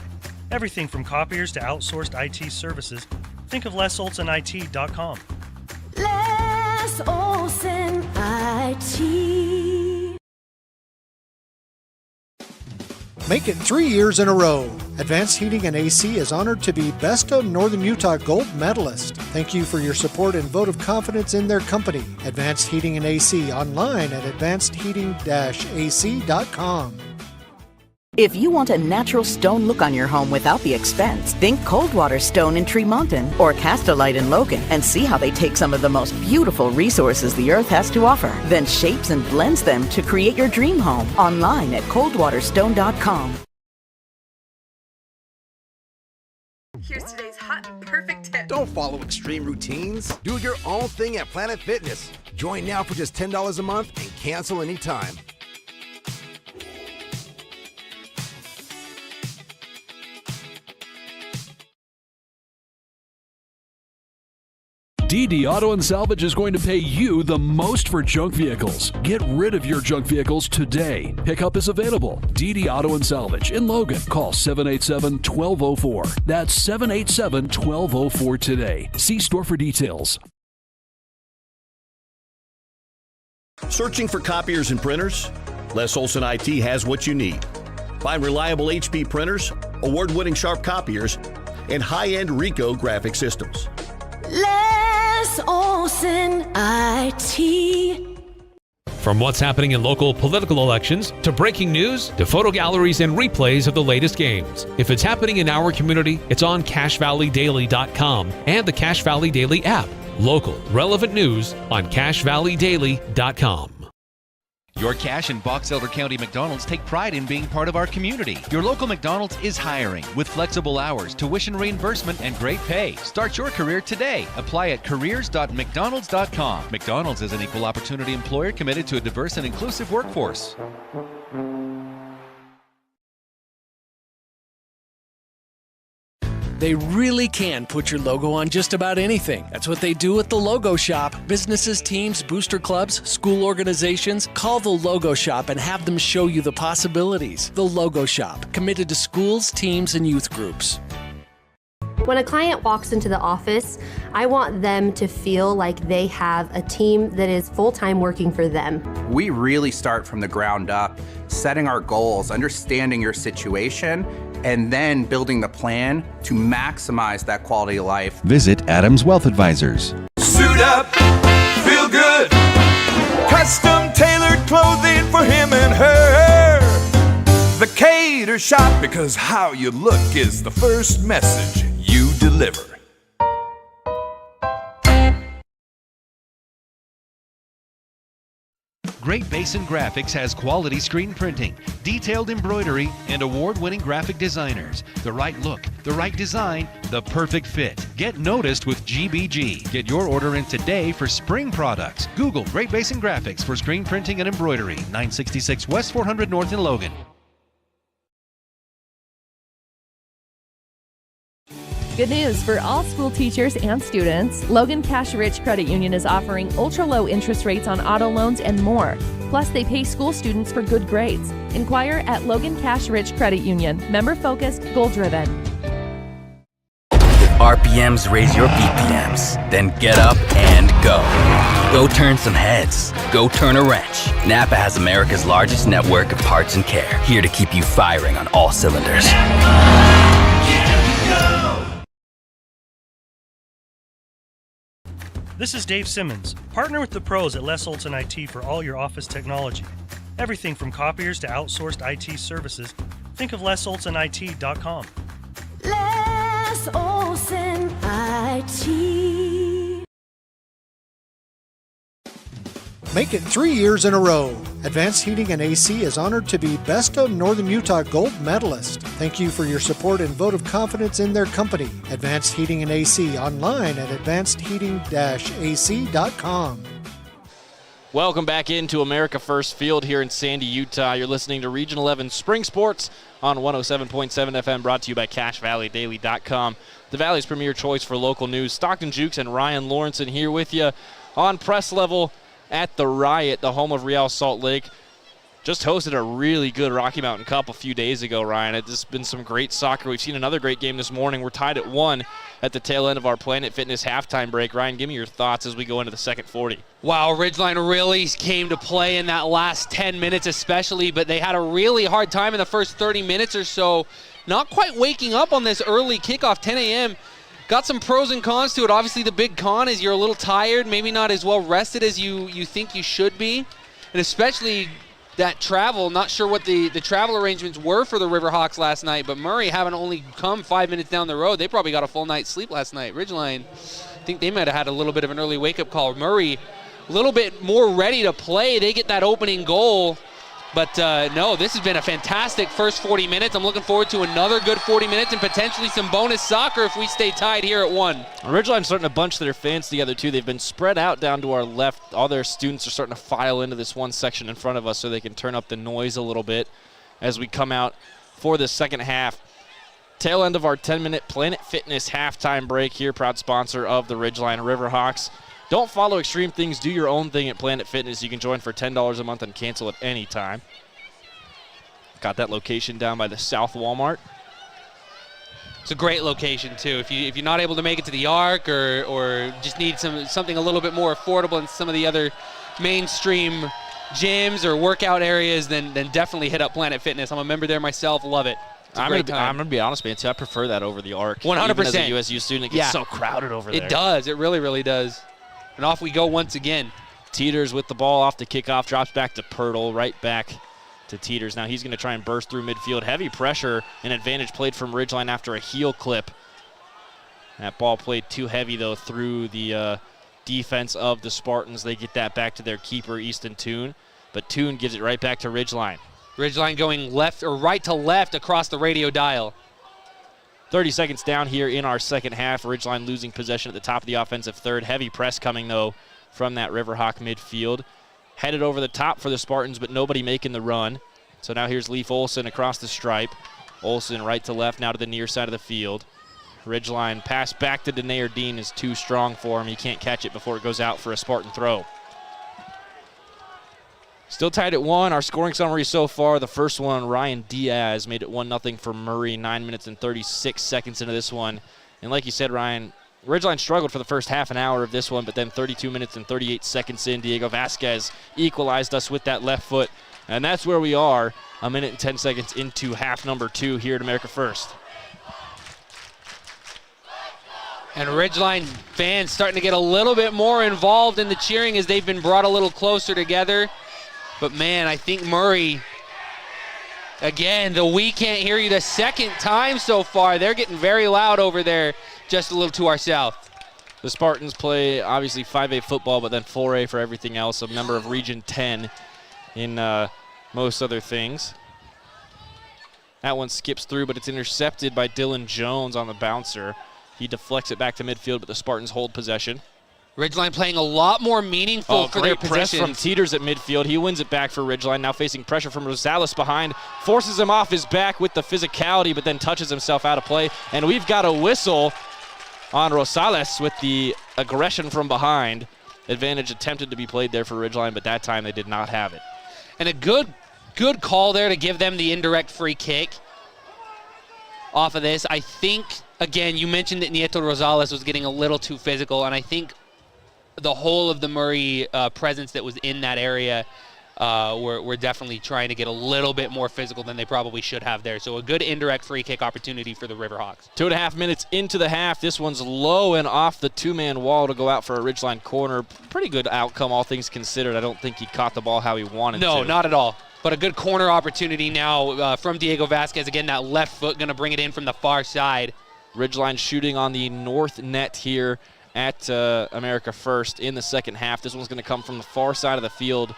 Speaker 11: Everything from copiers to outsourced IT services. Think of lesolsonit.com.
Speaker 12: Les Olson IT.
Speaker 13: Make it 3 years in a row. Advanced Heating and AC is honored to be Best of Northern Utah Gold Medalist. Thank you for your support and vote of confidence in their company. Advanced Heating and AC, online at advancedheating-ac.com.
Speaker 4: If you want a natural stone look on your home without the expense, think Coldwater Stone in Tremonton or Castolite in Logan and see how they take some of the most beautiful resources the earth has to offer, then shapes and blends them to create your dream home. Online at coldwaterstone.com.
Speaker 14: Here's today's hot and perfect tip.
Speaker 15: Don't follow extreme routines. Do your own thing at Planet Fitness. Join now for just $10 a month and cancel anytime.
Speaker 16: DD Auto and Salvage is going to pay you the most for junk vehicles. Get rid of your junk vehicles today. Pickup is available. DD Auto and Salvage in Logan. Call 787-1204. That's 787-1204 today. See store for details.
Speaker 17: Searching for copiers and printers? Les Olson IT has what you need. Find reliable HP printers, award-winning Sharp copiers, and high-end Ricoh graphic systems.
Speaker 12: Les Olson IT.
Speaker 18: From what's happening in local political elections, to breaking news, to photo galleries and replays of the latest games. If it's happening in our community, it's on CashValleyDaily.com and the Cache Valley Daily app. Local, relevant news on CashValleyDaily.com.
Speaker 1: Your Cache and Box Elder County McDonald's take pride in being part of our community. Your local McDonald's is hiring with flexible hours, tuition reimbursement, and great pay. Start your career today. Apply at careers.mcdonalds.com. McDonald's is an equal opportunity employer committed to a diverse and inclusive workforce.
Speaker 5: They really can put your logo on just about anything. That's what they do at the Logo Shop. Businesses, teams, booster clubs, school organizations, call the Logo Shop and have them show you the possibilities. The Logo Shop, committed to schools, teams, and youth groups.
Speaker 6: When a client walks into the office, I want them to feel like they have a team that is full-time working for them.
Speaker 7: We really start from the ground up, setting our goals, understanding your situation, and then building the plan to maximize that quality of life.
Speaker 1: Visit Adams Wealth Advisors.
Speaker 8: Suit up, feel good. Custom tailored clothing for him and her. The Cater Shop, because how you look is the first message you deliver.
Speaker 1: Great Basin Graphics has quality screen printing, detailed embroidery, and award-winning graphic designers. The right look, the right design, the perfect fit. Get noticed with GBG. Get your order in today for spring products. Google Great Basin Graphics for screen printing and embroidery. 966 West 400 North in Logan.
Speaker 9: Good news for all school teachers and students. Logan Cash Rich Credit Union is offering ultra-low interest rates on auto loans and more. Plus, they pay school students for good grades. Inquire at Logan Cash Rich Credit Union. Member-focused, goal-driven.
Speaker 10: If RPMs raise your BPMs, then get up and go. Go turn some heads. Go turn a wrench. Napa has America's largest network of parts and care, here to keep you firing on all cylinders.
Speaker 11: This is Dave Simmons. Partner with the pros at Les Olson IT for all your office technology. Everything from copiers to outsourced IT services. Think of lesolsonit.com.
Speaker 12: Les Olson IT.
Speaker 13: Make it 3 years in a row. Advanced Heating and AC is honored to be Best of Northern Utah Gold Medalist. Thank you for your support and vote of confidence in their company. Advanced Heating and AC, online at advancedheating-ac.com.
Speaker 2: Welcome back into America First Field here in Sandy, Utah. You're listening to Region 11 Spring Sports on 107.7 FM, brought to you by CashValleyDaily.com. The Valley's premier choice for local news. Stockton Jukes and Ryan Lawrenson here with you on press level at the Riot, the home of Real Salt Lake. Just hosted a really good Rocky Mountain Cup a few days ago, Ryan. It's been some great soccer. We've seen another great game this morning. We're tied at 1 at the tail end of our Planet Fitness halftime break. Ryan, give me your thoughts as we go into the second 40.
Speaker 3: Wow, Ridgeline really came to play in that last 10 minutes especially, but they had a really hard time in the first 30 minutes or so. Not quite waking up on this early kickoff, 10 a.m., Got some pros and cons to it. Obviously, the big con is you're a little tired, maybe not as well rested as you think you should be. And especially that travel, not sure what the travel arrangements were for the Riverhawks last night, but Murray having only come 5 minutes down the road. They probably got a full night's sleep last night. Ridgeline, I think they might have had a little bit of an early wake-up call. Murray, a little bit more ready to play. They get that opening goal. But no, this has been a fantastic first 40 minutes. I'm looking forward to another good 40 minutes and potentially some bonus soccer if we stay tied here at 1.
Speaker 2: Ridgeline's starting to bunch their fans together, too. They've been spread out down to our left. All their students are starting to file into this one section in front of us so they can turn up the noise a little bit as we come out for the second half. Tail end of our 10-minute Planet Fitness halftime break here, proud sponsor of the Ridgeline Riverhawks. Don't follow extreme things. Do your own thing at Planet Fitness. You can join for $10 a month and cancel at any time. Got that location down by the South Walmart.
Speaker 3: It's a great location, too. If you're not able to make it to the Arc or just need something a little bit more affordable in some of the other mainstream gyms or workout areas, then definitely hit up Planet Fitness. I'm a member there myself. Love it.
Speaker 2: I'm going to be honest, man, too. I prefer that over the Arc.
Speaker 3: 100%.
Speaker 2: Even as a USU student, it gets so crowded over there.
Speaker 3: It does. It really, really does. And off we go once again.
Speaker 2: Teeters with the ball off the kickoff, drops back to Pirtle, right back to Teeters. Now he's going to try and burst through midfield. Heavy pressure, an advantage played from Ridgeline after a heel clip. That ball played too heavy, though, through the defense of the Spartans. They get that back to their keeper, Easton Toon. But Toon gives it right back to Ridgeline.
Speaker 3: Ridgeline going left or right to left across the radio dial.
Speaker 2: 30 seconds down here in our second half. Ridgeline losing possession at the top of the offensive third. Heavy press coming, though, from that Riverhawk midfield. Headed over the top for the Spartans, but nobody making the run. So now here's Leif Olson across the stripe. Olson right to left, now to the near side of the field. Ridgeline pass back to Denayer Dean is too strong for him. He can't catch it before it goes out for a Spartan throw. Still tied at 1. Our scoring summary so far, the first one, Ryan Diaz made it 1-0 for Murray, 9 minutes and 36 seconds into this one. And like you said, Ryan, Ridgeline struggled for the first half an hour of this one, but then 32 minutes and 38 seconds in, Diego Vasquez equalized us with that left foot. And that's where we are, a minute and 10 seconds into half number 2 here at America First.
Speaker 3: And Ridgeline fans starting to get a little bit more involved in the cheering as they've been brought a little closer together. But, man, I think Murray, again, the "we can't hear you" the second time so far. They're getting very loud over there just a little to our south.
Speaker 2: The Spartans play, obviously, 5A football, but then 4A for everything else, a member of Region 10 in most other things. That one skips through, but it's intercepted by Dylan Jones on the bouncer. He deflects it back to midfield, but the Spartans hold possession.
Speaker 3: Ridgeline playing a lot more meaningful for their
Speaker 2: great press
Speaker 3: position.
Speaker 2: from Teeters at midfield. He wins it back for Ridgeline, now facing pressure from Rosales behind. Forces him off his back with the physicality, but then touches himself out of play. And we've got a whistle on Rosales with the aggression from behind. Advantage attempted to be played there for Ridgeline, but that time they did not have it.
Speaker 3: And a good call there to give them the indirect free kick off of this. I think, again, you mentioned that Nieto Rosales was getting a little too physical, and I think the whole of the Murray presence that was in that area were definitely trying to get a little bit more physical than they probably should have there. So a good indirect free kick opportunity for the Riverhawks.
Speaker 2: 2.5 minutes into the half. This one's low and off the two-man wall to go out for a Ridgeline corner. Pretty good outcome, all things considered. I don't think he caught the ball how he wanted to.
Speaker 3: No, not at all. But a good corner opportunity now from Diego Vasquez. Again, that left foot going to bring it in from the far side.
Speaker 2: Ridgeline shooting on the north net here at America First in the second half. This one's going to come from the far side of the field.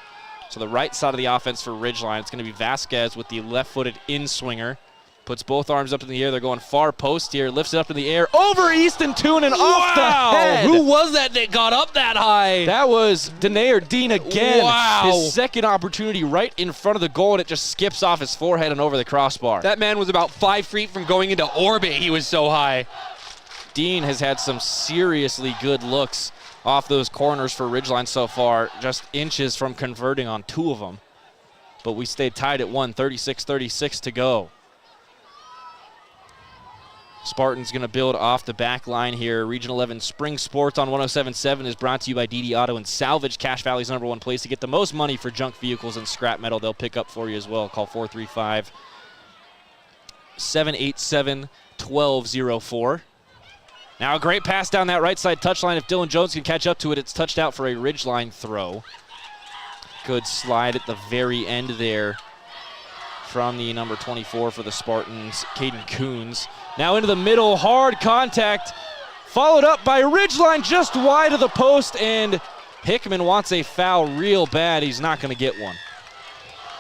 Speaker 2: So the right side of the offense for Ridgeline. It's going to be Vasquez with the left-footed in-swinger. Puts both arms up in the air. They're going far post here. Lifts it up in the air. Over Easton Toonen off the head.
Speaker 3: Who was that got up that high?
Speaker 2: That was Denayer Dean again.
Speaker 3: Wow.
Speaker 2: His second opportunity right in front of the goal, and it just skips off his forehead and over the crossbar.
Speaker 3: That man was about 5 feet from going into orbit. He was so high.
Speaker 2: Dean has had some seriously good looks off those corners for Ridgeline so far, just inches from converting on 2 of them. But we stayed tied at 1, 36-36 to go. Spartans going to build off the back line here. Region 11 Spring Sports on 107.7 is brought to you by DD Auto and Salvage, Cache Valley's #1 place to get the most money for junk vehicles and scrap metal. They'll pick up for you as well. Call 435-787-1204. Now a great pass down that right side touchline. If Dylan Jones can catch up to it, it's touched out for a Ridgeline throw. Good slide at the very end there from the number 24 for the Spartans, Caden Coons. Now into the middle, hard contact, followed up by Ridgeline just wide of the post, and Hickman wants a foul real bad. He's not going to get one.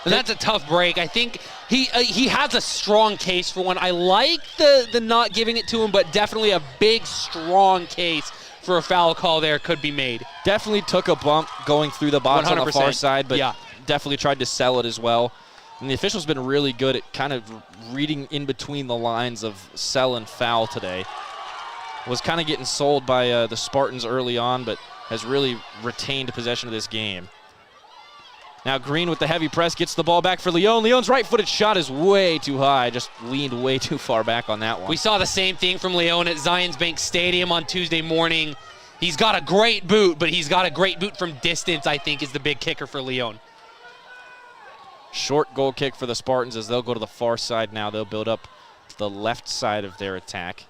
Speaker 3: And that's a tough break. I think he has a strong case for one. I like the not giving it to him, but definitely a big, strong case for a foul call there could be made.
Speaker 2: Definitely took a bump going through the box 100%. On the far side, but
Speaker 3: yeah,
Speaker 2: definitely tried to sell it as well. And the official's been really good at kind of reading in between the lines of sell and foul today. Was kind of getting sold by the Spartans early on, but has really retained possession of this game. Now Green with the heavy press gets the ball back for Leon. Leon's right-footed shot is way too high. Just leaned way too far back on that one.
Speaker 3: We saw the same thing from Leon at Zions Bank Stadium on Tuesday morning. He's got a great boot, but he's got a great boot from distance, I think, is the big kicker for Leon.
Speaker 2: Short goal kick for the Spartans as they'll go to the far side now. They'll build up the left side of their attack.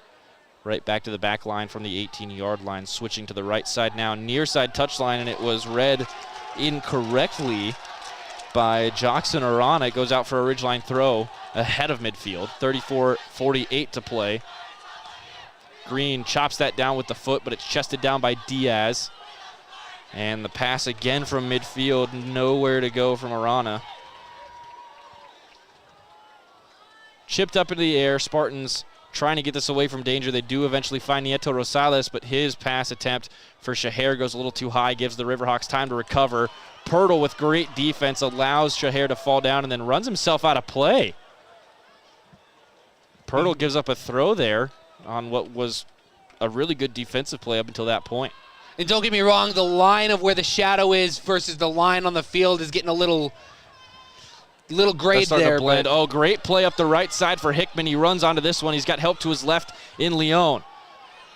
Speaker 2: Right back to the back line from the 18-yard line. Switching to the right side now. Near side touchline, and it was read incorrectly by Jackson Arana. It goes out for a Ridgeline throw ahead of midfield. 34:48 to play. Green chops that down with the foot, but it's chested down by Diaz. And the pass again from midfield. Nowhere to go from Arana. Chipped up into the air. Spartans trying to get this away from danger. They do eventually find Nieto Rosales, but his pass attempt for Shaher goes a little too high, gives the Riverhawks time to recover. Pirtle with great defense allows Shaher to fall down and then runs himself out of play. Pirtle gives up a throw there on what was a really good defensive play up until that point.
Speaker 3: And don't get me wrong, the line of where the shadow is versus the line on the field is getting a little grade there.
Speaker 2: To blend. Oh, great play up the right side for Hickman. He runs onto this one. He's got help to his left in Leon.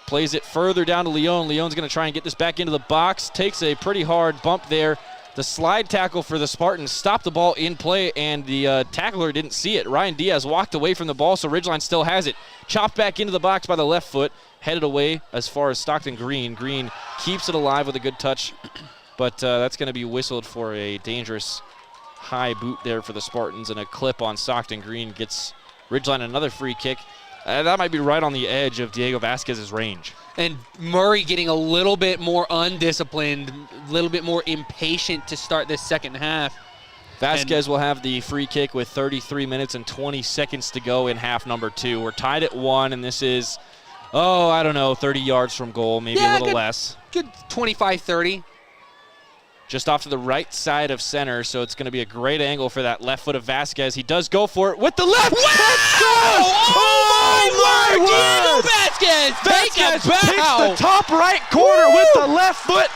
Speaker 2: Plays it further down to Leon. Leon's going to try and get this back into the box. Takes a pretty hard bump there. The slide tackle for the Spartans stopped the ball in play, and the tackler didn't see it. Ryan Diaz walked away from the ball, so Ridgeline still has it. Chopped back into the box by the left foot. Headed away as far as Stockton Green. Green keeps it alive with a good touch, but that's going to be whistled for a dangerous high boot there for the Spartans, and a clip on Stockton Green gets Ridgeline another free kick. That might be right on the edge of Diego Vasquez's range.
Speaker 3: And Murray getting a little bit more undisciplined, a little bit more impatient to start this second half.
Speaker 2: Vasquez will have the free kick with 33 minutes and 20 seconds to go in half number 2. We're tied at 1, and this is, 30 yards from goal, maybe a little less.
Speaker 3: Good 25, 30.
Speaker 2: Just off to the right side of center, so it's going to be a great angle for that left foot of Vasquez. He does go for it with the left.
Speaker 3: Wow! Oh, my word! Diego Vasquez!
Speaker 2: Vasquez
Speaker 3: Take a
Speaker 2: picks
Speaker 3: bow!
Speaker 2: the top right corner with the left foot.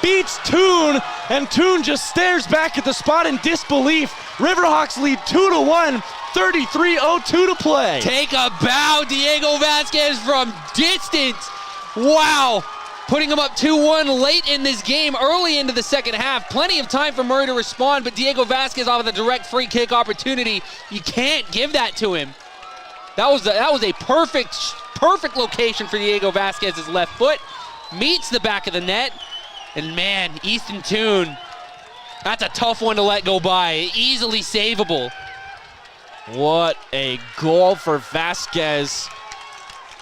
Speaker 2: Beats Toon, and Toon just stares back at the spot in disbelief. Riverhawks lead 2-1, 33:02 to play.
Speaker 3: Take a bow, Diego Vasquez from distance. Wow. Putting him up 2-1 late in this game, early into the second half. Plenty of time for Murray to respond, but Diego Vasquez off of the direct free kick opportunity. You can't give that to him. That was a perfect location for Diego Vasquez's left foot. Meets the back of the net. And man, Easton Toon, that's a tough one to let go by. Easily savable.
Speaker 2: What a goal for Vasquez.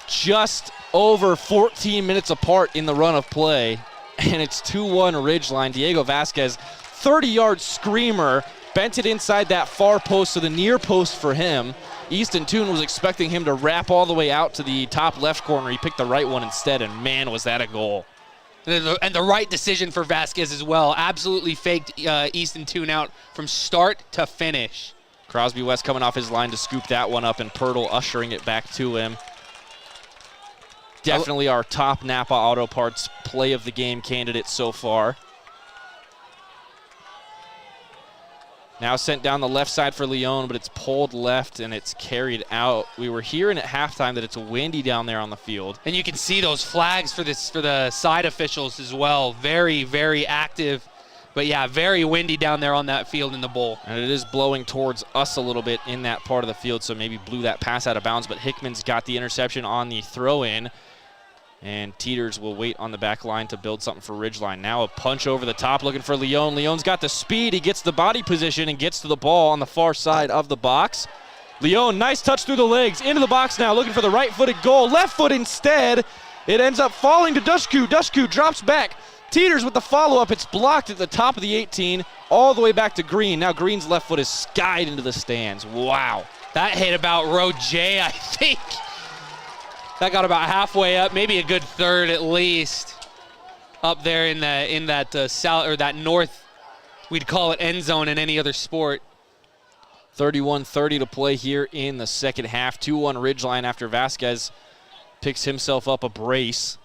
Speaker 2: Just over 14 minutes apart in the run of play. And it's 2-1 Ridgeline. Diego Vasquez, 30-yard screamer, bent it inside that far post to the near post for him. Easton Toon was expecting him to wrap all the way out to the top left corner. He picked the right one instead, and man, was that a goal.
Speaker 3: And the right decision for Vasquez as well. Absolutely faked Easton Toon out from start to finish.
Speaker 2: Crosby West coming off his line to scoop that one up, and Pirtle ushering it back to him. Definitely our top Napa Auto Parts play of the game candidate so far. Now sent down the left side for Leon, but it's pulled left and it's carried out. We were hearing at halftime that it's windy down there on the field.
Speaker 3: And you can see those flags for the side officials as well. Very, very active. But yeah, very windy down there on that field in the bowl.
Speaker 2: And it is blowing towards us a little bit in that part of the field, so maybe blew that pass out of bounds. But Hickman's got the interception on the throw-in. And Teeters will wait on the back line to build something for Ridgeline. Now a punch over the top looking for Leon. Leon's got the speed. He gets the body position and gets to the ball on the far side of the box. Leon, nice touch through the legs. Into the box now, looking for the right-footed goal. Left foot instead. It ends up falling to Dushku. Dushku drops back. Teeters with the follow-up. It's blocked at the top of the 18, all the way back to Green. Now Green's left foot is skied into the stands. Wow.
Speaker 3: That hit about row J, I think. That got about halfway up, maybe a good third at least, up there in that south or that north. We'd call it end zone in any other sport.
Speaker 2: 31:30 to play here in the second half. 2-1 Ridgeline after Vasquez picks himself up a brace.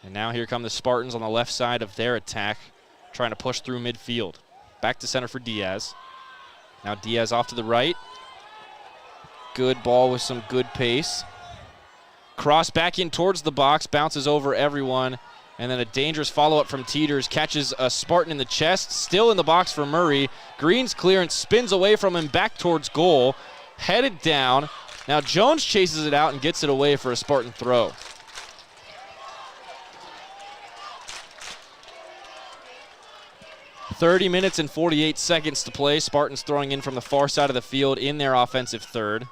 Speaker 2: And now here come the Spartans on the left side of their attack, trying to push through midfield. Back to center for Diaz. Now Diaz off to the right. Good ball with some good pace. Cross back in towards the box, bounces over everyone, and then a dangerous follow-up from Teeters, catches a Spartan in the chest, still in the box for Murray. Green's clearance spins away from him back towards goal, headed down. Now Jones chases it out and gets it away for a Spartan throw. .30 minutes and 48 seconds to play. Spartans throwing in from the far side of the field in their offensive third.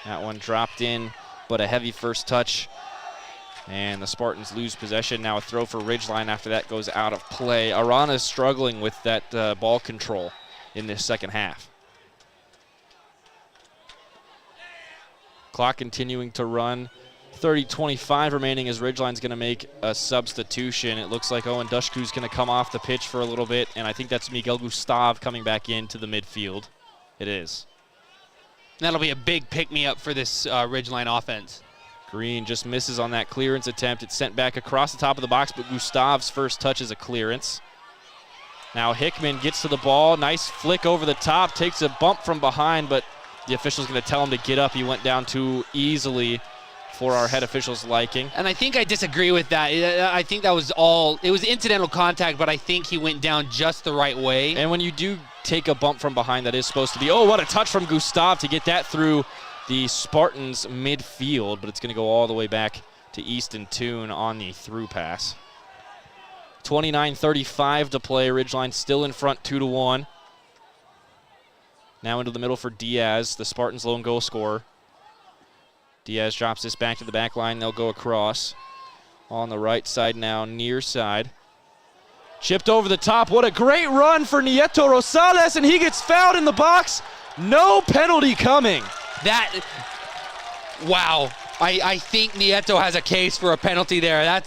Speaker 2: That one dropped in, but a heavy first touch. And the Spartans lose possession. Now a throw for Ridgeline after that goes out of play. Arana is struggling with that ball control in this second half. Clock continuing to run. 30:25 remaining as Ridgeline's going to make a substitution. It looks like Owen Dushku's going to come off the pitch for a little bit, and I think that's Miguel Gustav coming back into the midfield. It is.
Speaker 3: That'll be a big pick-me-up for this Ridgeline offense.
Speaker 2: Green just misses on that clearance attempt. It's sent back across the top of the box, but Gustav's first touch is a clearance. Now Hickman gets to the ball. Nice flick over the top. Takes a bump from behind, but the official's going to tell him to get up. He went down too easily for our head official's liking.
Speaker 3: And I think I disagree with that. I think that was all, it was incidental contact, but I think he went down just the right way.
Speaker 2: And when you do take a bump from behind, that is supposed to be, oh, what a touch from Gustav to get that through the Spartans midfield, but it's going to go all the way back to Easton Toon on the through pass. 29:35 to play. Ridgeline still in front 2-1. Now into the middle for Diaz, the Spartans' lone goal scorer. Diaz drops this back to the back line. They'll go across. On the right side now, near side. Chipped over the top. What a great run for Nieto Rosales, and he gets fouled in the box. No penalty coming.
Speaker 3: Wow. I think Nieto has a case for a penalty there.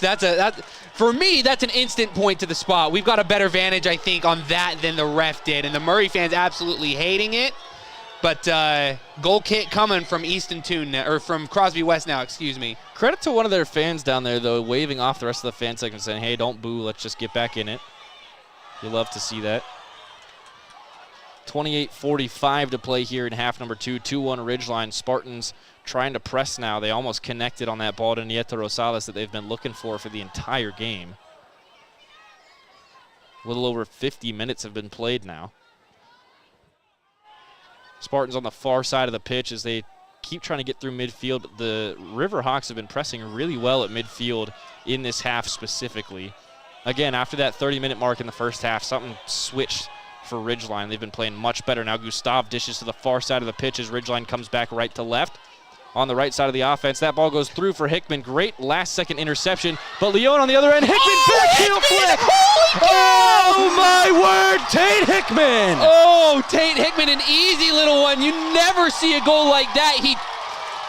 Speaker 3: For me, that's an instant point to the spot. We've got a better vantage, I think, on that than the ref did, and the Murray fans absolutely hating it. But goal kick coming from Easton Toon, or from Crosby West now, excuse me.
Speaker 2: Credit to one of their fans down there, though, waving off the rest of the fan section saying, hey, don't boo, let's just get back in it. You love to see that. 28:45 to play here in half number 2. 2-1 Ridgeline. Spartans trying to press now. They almost connected on that ball to Nieto Rosales that they've been looking for the entire game. A little over 50 minutes have been played now. Spartans on the far side of the pitch as they keep trying to get through midfield. But the Riverhawks have been pressing really well at midfield in this half specifically. Again, after that 30-minute mark in the first half, something switched for Ridgeline. They've been playing much better. Now Gustav dishes to the far side of the pitch as Ridgeline comes back right to left. On the right side of the offense, that ball goes through for Hickman. Great last-second interception, but Leon on the other end. Hickman, back heel flick! Oh, my word, Tate Hickman!
Speaker 3: Oh, Tate Hickman, an easy little one. You never see a goal like that. He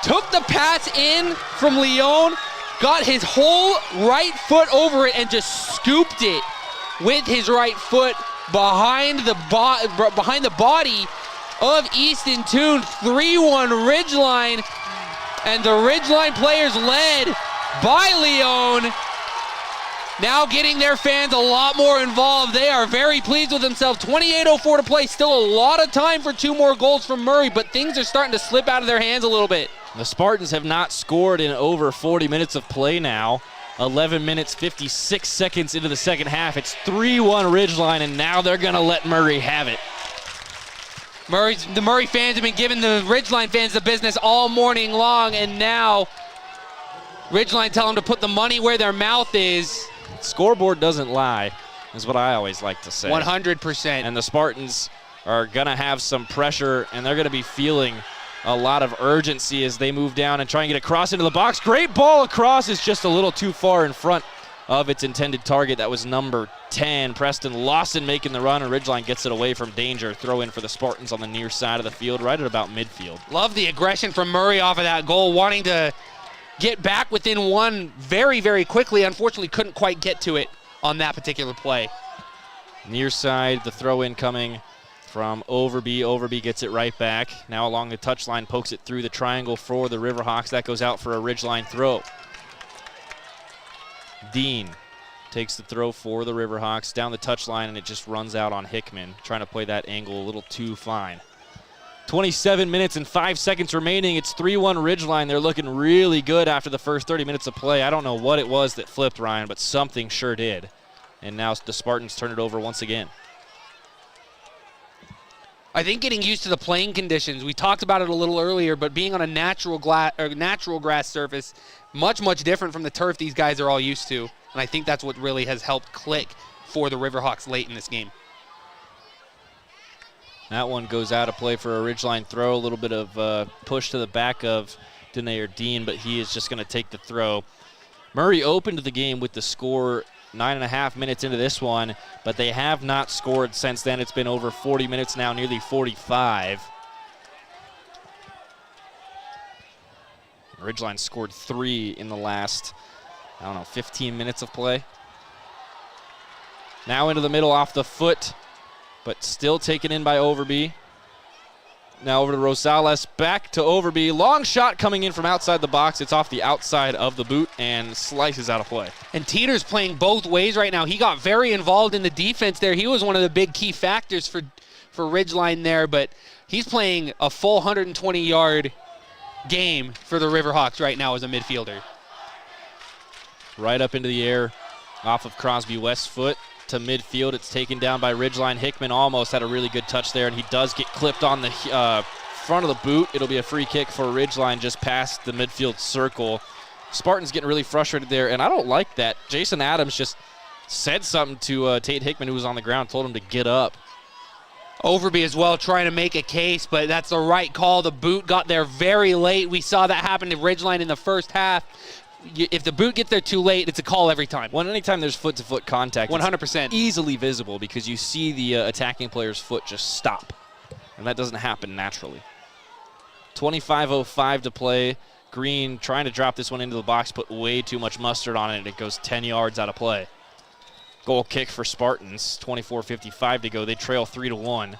Speaker 3: took the pass in from Leon, got his whole right foot over it, and just scooped it with his right foot behind the body of Easton Toon. 3-1 Ridgeline, and the Ridgeline players led by Leon now getting their fans a lot more involved. They are very pleased with themselves. 28:04 to play. Still a lot of time for 2 more goals from Murray, but things are starting to slip out of their hands a little bit.
Speaker 2: The Spartans have not scored in over 40 minutes of play now. 11 minutes, 56 seconds into the second half. It's 3-1 Ridgeline, and now they're going to let Murray have it.
Speaker 3: The Murray fans have been giving the Ridgeline fans the business all morning long, and now Ridgeline tell them to put the money where their mouth is.
Speaker 2: Scoreboard doesn't lie, is what I always like to say.
Speaker 3: 100%.
Speaker 2: And the Spartans are going to have some pressure, and they're going to be feeling a lot of urgency as they move down and try and get across into the box. Great ball across, is just a little too far in front of its intended target. That was number 10, Preston Lawson, making the run, and Ridgeline gets it away from danger. Throw in for the Spartans on the near side of the field, right at about midfield.
Speaker 3: Love the aggression from Murray off of that goal, wanting to get back within one very, very quickly. Unfortunately, couldn't quite get to it on that particular play.
Speaker 2: Near side, the throw in coming from Overby. Overby gets it right back. Now along the touchline, pokes it through the triangle for the Riverhawks. That goes out for a Ridgeline throw. Dean takes the throw for the Riverhawks down the touchline, and it just runs out on Hickman, trying to play that angle a little too fine. 27 minutes and 5 seconds remaining. It's 3-1 Ridgeline. They're looking really good after the first 30 minutes of play. I don't know what it was that flipped, Ryan, but something sure did. And now the Spartans turn it over once again.
Speaker 3: I think getting used to the playing conditions, we talked about it a little earlier, but being on a natural grass surface, much, much different from the turf these guys are all used to. And I think that's what really has helped click for the Riverhawks late in this game.
Speaker 2: That one goes out of play for a Ridgeline throw. A little bit of push to the back of Denayer Dean, but he is just going to take the throw. Murray opened the game with the score 9.5 minutes into this one, but they have not scored since then. It's been over 40 minutes now, nearly 45. Ridgeline scored 3 in the last, 15 minutes of play. Now into the middle off the foot, but still taken in by Overby. Now over to Rosales, back to Overby. Long shot coming in from outside the box. It's off the outside of the boot and slices out of play.
Speaker 3: And Teeter's playing both ways right now. He got very involved in the defense there. He was one of the big key factors for Ridgeline there, but he's playing a full 120-yard game for the Riverhawks right now as a midfielder.
Speaker 2: Right up into the air off of Crosby West's foot to midfield. It's taken down by Ridgeline. Hickman almost had a really good touch there, and he does get clipped on the front of the boot. It'll be a free kick for Ridgeline just past the midfield circle. Spartans getting really frustrated there, and I don't like that. Jason Adams just said something to Tate Hickman, who was on the ground, told him to get up.
Speaker 3: Overby as well trying to make a case, but that's the right call. The boot got there very late. We saw that happen to Ridgeline in the first half. if the boot gets there too late, it's a call every time.
Speaker 2: Well, anytime there's foot-to-foot contact,
Speaker 3: 100%.
Speaker 2: It's easily visible because you see the attacking player's foot just stop. And that doesn't happen naturally. 25:05 to play. Green trying to drop this one into the box, put way too much mustard on it, and it goes 10 yards out of play. Goal kick for Spartans, 24:55 to go. They trail 3-1.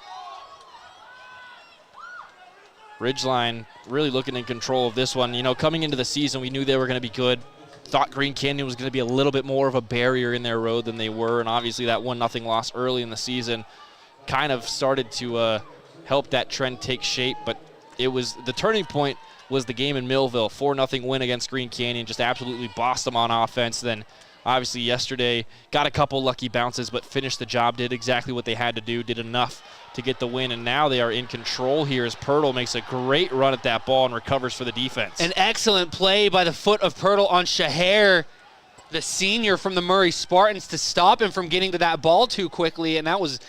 Speaker 2: Ridgeline really looking in control of this one. You know, coming into the season, we knew they were going to be good. Thought Green Canyon was going to be a little bit more of a barrier in their road than they were, and obviously that 1-0 loss early in the season kind of started to help that trend take shape, but it was the turning point was the game in Millville, 4-0 win against Green Canyon, just absolutely bossed them on offense. Then obviously yesterday got a couple lucky bounces, but finished the job, did exactly what they had to do, did enough to get the win, and now they are in control here as Pirtle makes a great run at that ball and recovers for the defense.
Speaker 3: An excellent play by the foot of Pirtle on Shaher, the senior from the Murray Spartans, to stop him from getting to that ball too quickly, and that was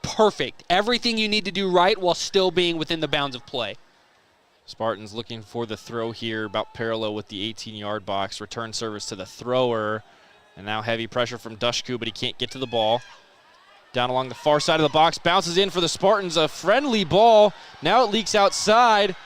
Speaker 3: perfect. Everything you need to do right while still being within the bounds of play.
Speaker 2: Spartans looking for the throw here, about parallel with the 18-yard box. Return service to the thrower, and now heavy pressure from Dushku, but he can't get to the ball. Down along the far side of the box, bounces in for the Spartans, a friendly ball. Now it leaks outside.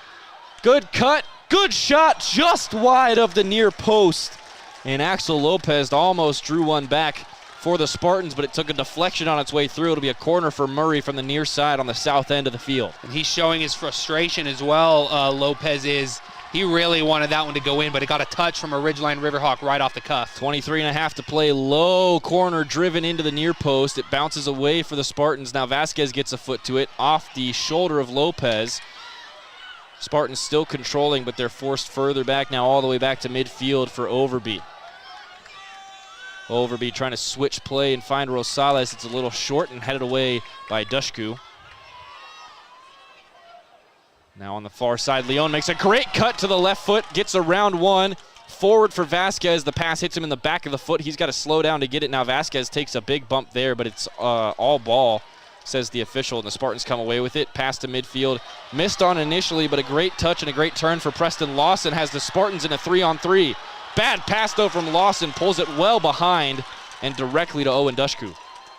Speaker 2: Good cut, good shot, just wide of the near post. And Axel Lopez almost drew one back for the Spartans, but it took a deflection on its way through. It'll be a corner for Murray from the near side on the south end of the field.
Speaker 3: And he's showing his frustration as well, Lopez is. He really wanted that one to go in, but it got a touch from a Ridgeline Riverhawk right off the cuff.
Speaker 2: 23.5 to play, low corner driven into the near post. It bounces away for the Spartans. Now Vasquez gets a foot to it off the shoulder of Lopez. Spartans still controlling, but they're forced further back now, all the way back to midfield for Overby. Overby trying to switch play and find Rosales. It's a little short and headed away by Dushku. Now on the far side, Leon makes a great cut to the left foot, gets around one. Forward for Vasquez. The pass hits him in the back of the foot. He's got to slow down to get it. Now Vasquez takes a big bump there, but it's all ball, says the official, and the Spartans come away with it. Pass to midfield. Missed on initially, but a great touch and a great turn for Preston Lawson has the Spartans in a 3-on-3. Bad pass, though, from Lawson. Pulls it well behind and directly to Owen Dushku.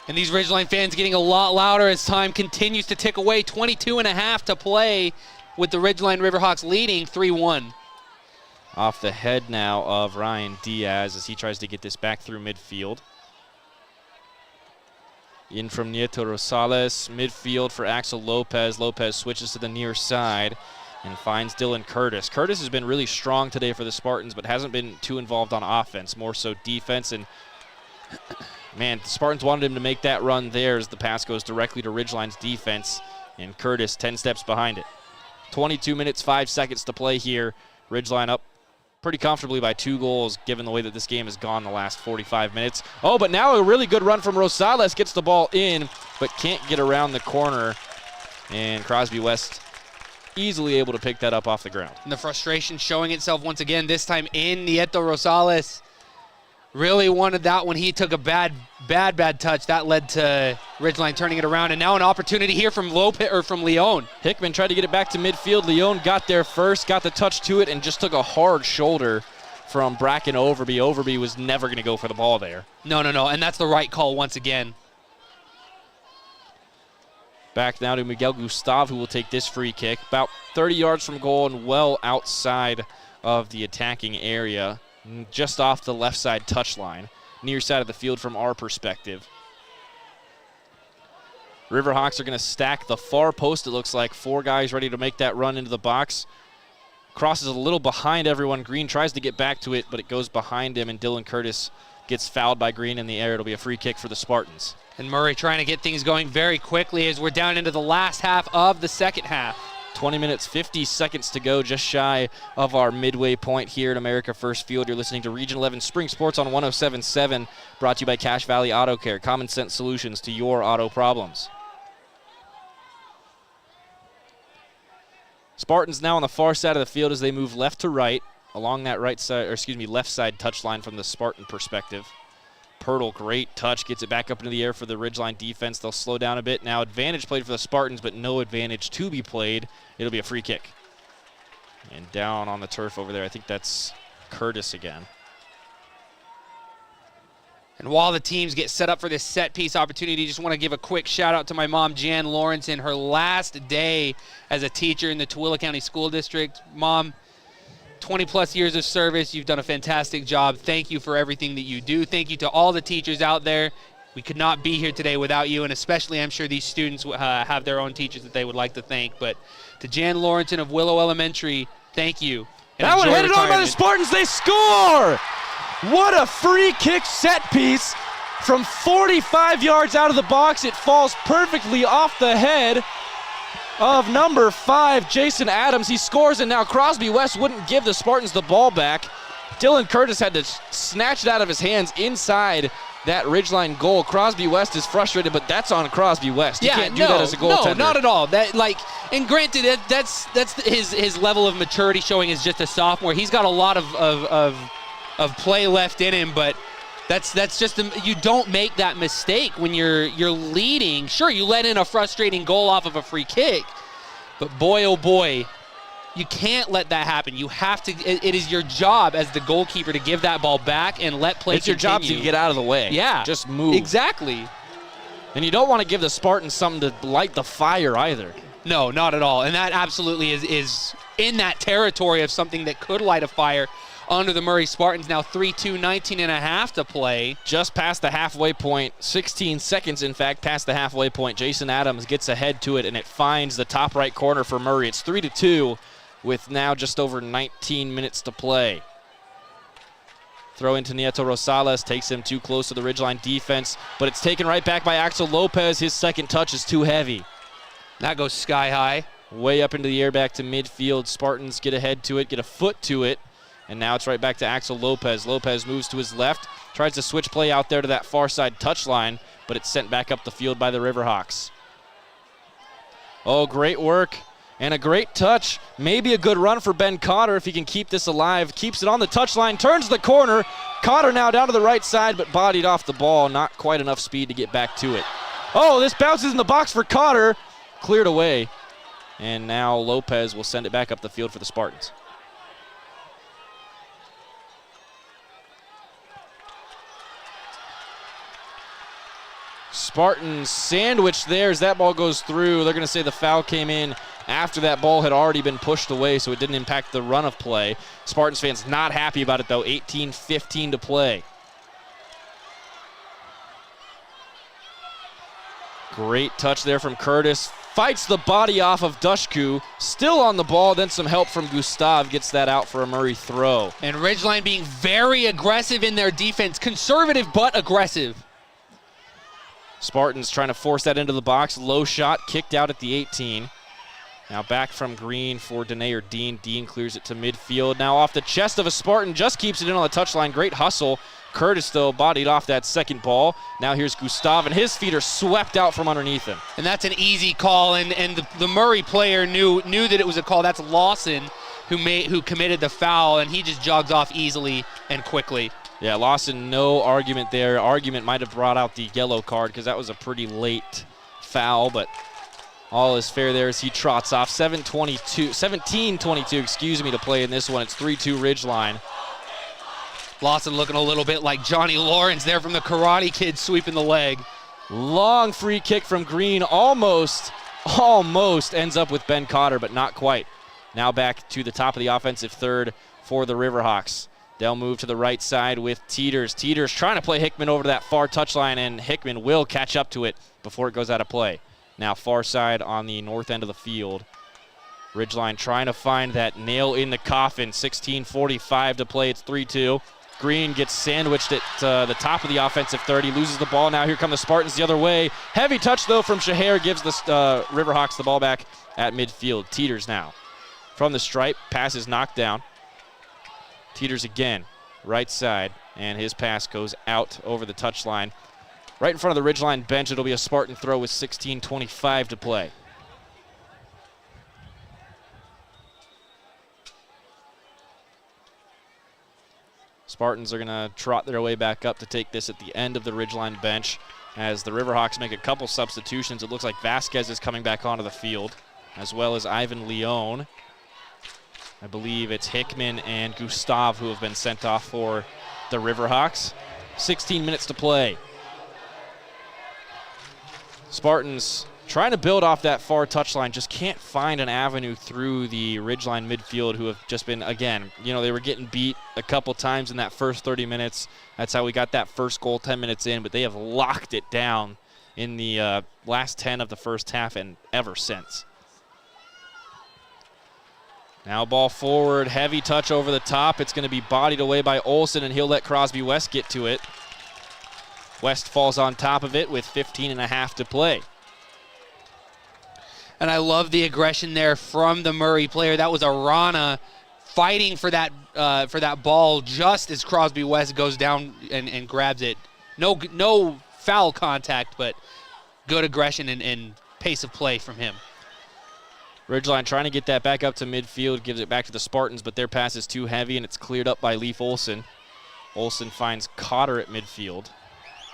Speaker 3: And these Ridgeline fans getting a lot louder as time continues to tick away. 22.5 to play with the Ridgeline Riverhawks leading 3-1.
Speaker 2: Off the head now of Ryan Diaz as he tries to get this back through midfield. In from Nieto Rosales. Midfield for Axel Lopez. Lopez switches to the near side and finds Dylan Curtis. Curtis has been really strong today for the Spartans, but hasn't been too involved on offense, more so defense. And man, the Spartans wanted him to make that run there as the pass goes directly to Ridgeline's defense, and Curtis 10 steps behind it. 22 minutes, 5 seconds to play here. Ridgeline up pretty comfortably by 2 goals, given the way that this game has gone the last 45 minutes. Oh, but now a really good run from Rosales, gets the ball in, but can't get around the corner. And Crosby West easily able to pick that up off the ground.
Speaker 3: And the frustration showing itself once again, this time in Nieto Rosales. Really wanted that when he took a bad touch. That led to Ridgeline turning it around, and now an opportunity here from Leon.
Speaker 2: Hickman tried to get it back to midfield. Leon got there first, got the touch to it, and just took a hard shoulder from Bracken Overby. Overby was never going to go for the ball there.
Speaker 3: No, and that's the right call once again.
Speaker 2: Back now to Miguel Gustav, who will take this free kick. About 30 yards from goal and well outside of the attacking area. Just off the left side touchline, near side of the field from our perspective. Riverhawks are going to stack the far post, it looks like. 4 guys ready to make that run into the box. Crosses a little behind everyone. Green tries to get back to it, but it goes behind him, and Dylan Curtis gets fouled by Green in the air. It'll be a free kick for the Spartans.
Speaker 3: And Murray trying to get things going very quickly as we're down into the last half of the second half.
Speaker 2: 20 minutes, 50 seconds to go, just shy of our midway point here at America First Field. You're listening to Region 11 Spring Sports on 107.7, brought to you by Cache Valley Auto Care, common sense solutions to your auto problems. Spartans now on the far side of the field as they move left to right along that left side touchline from the Spartan perspective. Pirtle, great touch, gets it back up into the air for the Ridgeline defense. They'll slow down a bit. Now advantage played for the Spartans, but no advantage to be played. It'll be a free kick. And down on the turf over there, I think that's Curtis again.
Speaker 3: And while the teams get set up for this set piece opportunity, just want to give a quick shout out to my mom, Jan Lawrence, in her last day as a teacher in the Tooele County School District. Mom, 20 plus years of service. You've done a fantastic job. Thank you for everything that you do. Thank you to all the teachers out there. We could not be here today without you, and especially I'm sure these students have their own teachers that they would like to thank. But to Jan Lawrence of Willow Elementary, thank you.
Speaker 2: That one headed on by the Spartans. They score! What a free kick set piece from 45 yards out of the box. It falls perfectly off the head of number 5, Jason Adams. He scores, and now Crosby West wouldn't give the Spartans the ball back. Dylan Curtis had to snatch it out of his hands inside that Ridgeline goal. Crosby West is frustrated, but that's on Crosby West. You can't do that as a goaltender.
Speaker 3: No, not at all. And granted, that's his level of maturity showing as just a sophomore. He's got a lot of play left in him, but that's just you don't make that mistake when you're leading. Sure, you let in a frustrating goal off of a free kick, but boy, oh boy, you can't let that happen. You have to. It is your job as the goalkeeper to give that ball back and let play continue.
Speaker 2: It's your job to get out of the way.
Speaker 3: Yeah.
Speaker 2: Just move.
Speaker 3: Exactly.
Speaker 2: And you don't want to give the Spartans something to light the fire either.
Speaker 3: No, not at all. And that absolutely is in that territory of something that could light a fire under the Murray Spartans. Now 3-2, 19 and a half to play.
Speaker 2: Just past the halfway point, 16 seconds in fact past the halfway point. Jason Adams gets ahead to it, and it finds the top right corner for Murray. It's 3-2 with now just over 19 minutes to play. Throw into Nieto Rosales, takes him too close to the Ridgeline defense, but it's taken right back by Axel Lopez. His second touch is too heavy.
Speaker 3: That goes sky high.
Speaker 2: Way up into the air, back to midfield. Spartans get ahead to it, get a foot to it, and now it's right back to Axel Lopez. Lopez moves to his left, tries to switch play out there to that far side touchline, but it's sent back up the field by the Riverhawks. Oh, great work. And a great touch. Maybe a good run for Ben Cotter if he can keep this alive. Keeps it on the touchline, turns the corner. Cotter now down to the right side, but bodied off the ball. Not quite enough speed to get back to it. Oh, this bounces in the box for Cotter. Cleared away. And now Lopez will send it back up the field for the Spartans. Spartans sandwich there as that ball goes through. They're going to say the foul came in after that ball had already been pushed away, so it didn't impact the run of play. Spartans fans not happy about it, though. 18-15 to play. Great touch there from Curtis. Fights the body off of Dushku. Still on the ball, then some help from Gustav. Gets that out for a Murray throw.
Speaker 3: And Ridgeline being very aggressive in their defense. Conservative, but aggressive.
Speaker 2: Spartans trying to force that into the box. Low shot, kicked out at the 18. Now back from Green for Dene or Dean. Dean clears it to midfield. Now off the chest of a Spartan, just keeps it in on the touchline. Great hustle. Curtis, though, bodied off that second ball. Now here's Gustav, and his feet are swept out from underneath him.
Speaker 3: And that's an easy call, and the Murray player knew that it was a call. That's Lawson who committed the foul, and he just jogs off easily and quickly.
Speaker 2: Yeah, Lawson, no argument there. Argument might have brought out the yellow card because that was a pretty late foul, but all is fair there as he trots off. 17-22, to play in this one. It's 3-2 Ridgeline.
Speaker 3: Lawson looking a little bit like Johnny Lawrence there from the Karate Kid, sweeping the leg.
Speaker 2: Long free kick from Green, almost ends up with Ben Cotter, but not quite. Now back to the top of the offensive third for the Riverhawks. They'll move to the right side with Teeters. Teeters trying to play Hickman over to that far touchline, and Hickman will catch up to it before it goes out of play. Now far side on the north end of the field. Ridgeline trying to find that nail in the coffin. 16:45 to play. It's 3-2. Green gets sandwiched at the top of the offensive third. He loses the ball. Now here come the Spartans the other way. Heavy touch, though, from Shaher. Gives the Riverhawks the ball back at midfield. Teeters now from the stripe. Pass is knocked down. Teeters again, right side, and his pass goes out over the touchline. Right in front of the Ridgeline bench, it'll be a Spartan throw with 16:25 to play. Spartans are going to trot their way back up to take this at the end of the Ridgeline bench as the Riverhawks make a couple substitutions. It looks like Vasquez is coming back onto the field, as well as Ivan Leone. I believe it's Hickman and Gustav who have been sent off for the Riverhawks. 16 minutes to play. Spartans trying to build off that far touchline, just can't find an avenue through the Ridgeline midfield, who have just been, again, they were getting beat a couple times in that first 30 minutes. That's how we got that first goal 10 minutes in, but they have locked it down in the last 10 of the first half and ever since. Now ball forward, heavy touch over the top. It's going to be bodied away by Olsen, and he'll let Crosby West get to it. West falls on top of it with 15.5 to play.
Speaker 3: And I love the aggression there from the Murray player. That was Arana fighting for that ball just as Crosby West goes down and grabs it. No foul contact, but good aggression and pace of play from him.
Speaker 2: Ridgeline trying to get that back up to midfield, gives it back to the Spartans, but their pass is too heavy, and it's cleared up by Leif Olsen. Olsen finds Cotter at midfield.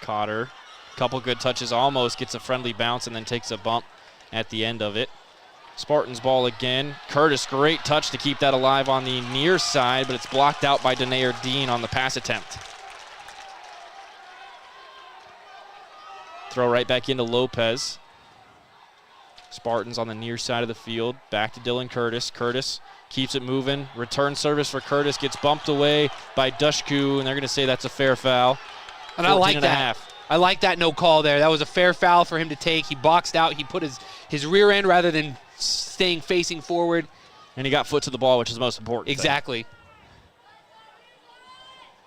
Speaker 2: Cotter, couple good touches, almost gets a friendly bounce and then takes a bump at the end of it. Spartans ball again. Curtis, great touch to keep that alive on the near side, but it's blocked out by Denayer Dean on the pass attempt. Throw right back into Lopez. Spartans on the near side of the field. Back to Dylan Curtis. Curtis keeps it moving. Return service for Curtis gets bumped away by Dushku, and they're going to say that's a fair foul.
Speaker 3: And I like that. I like that no call there. That was a fair foul for him to take. He boxed out. He put his rear end rather than staying facing forward.
Speaker 2: And he got foot to the ball, which is the most important
Speaker 3: Exactly.
Speaker 2: thing.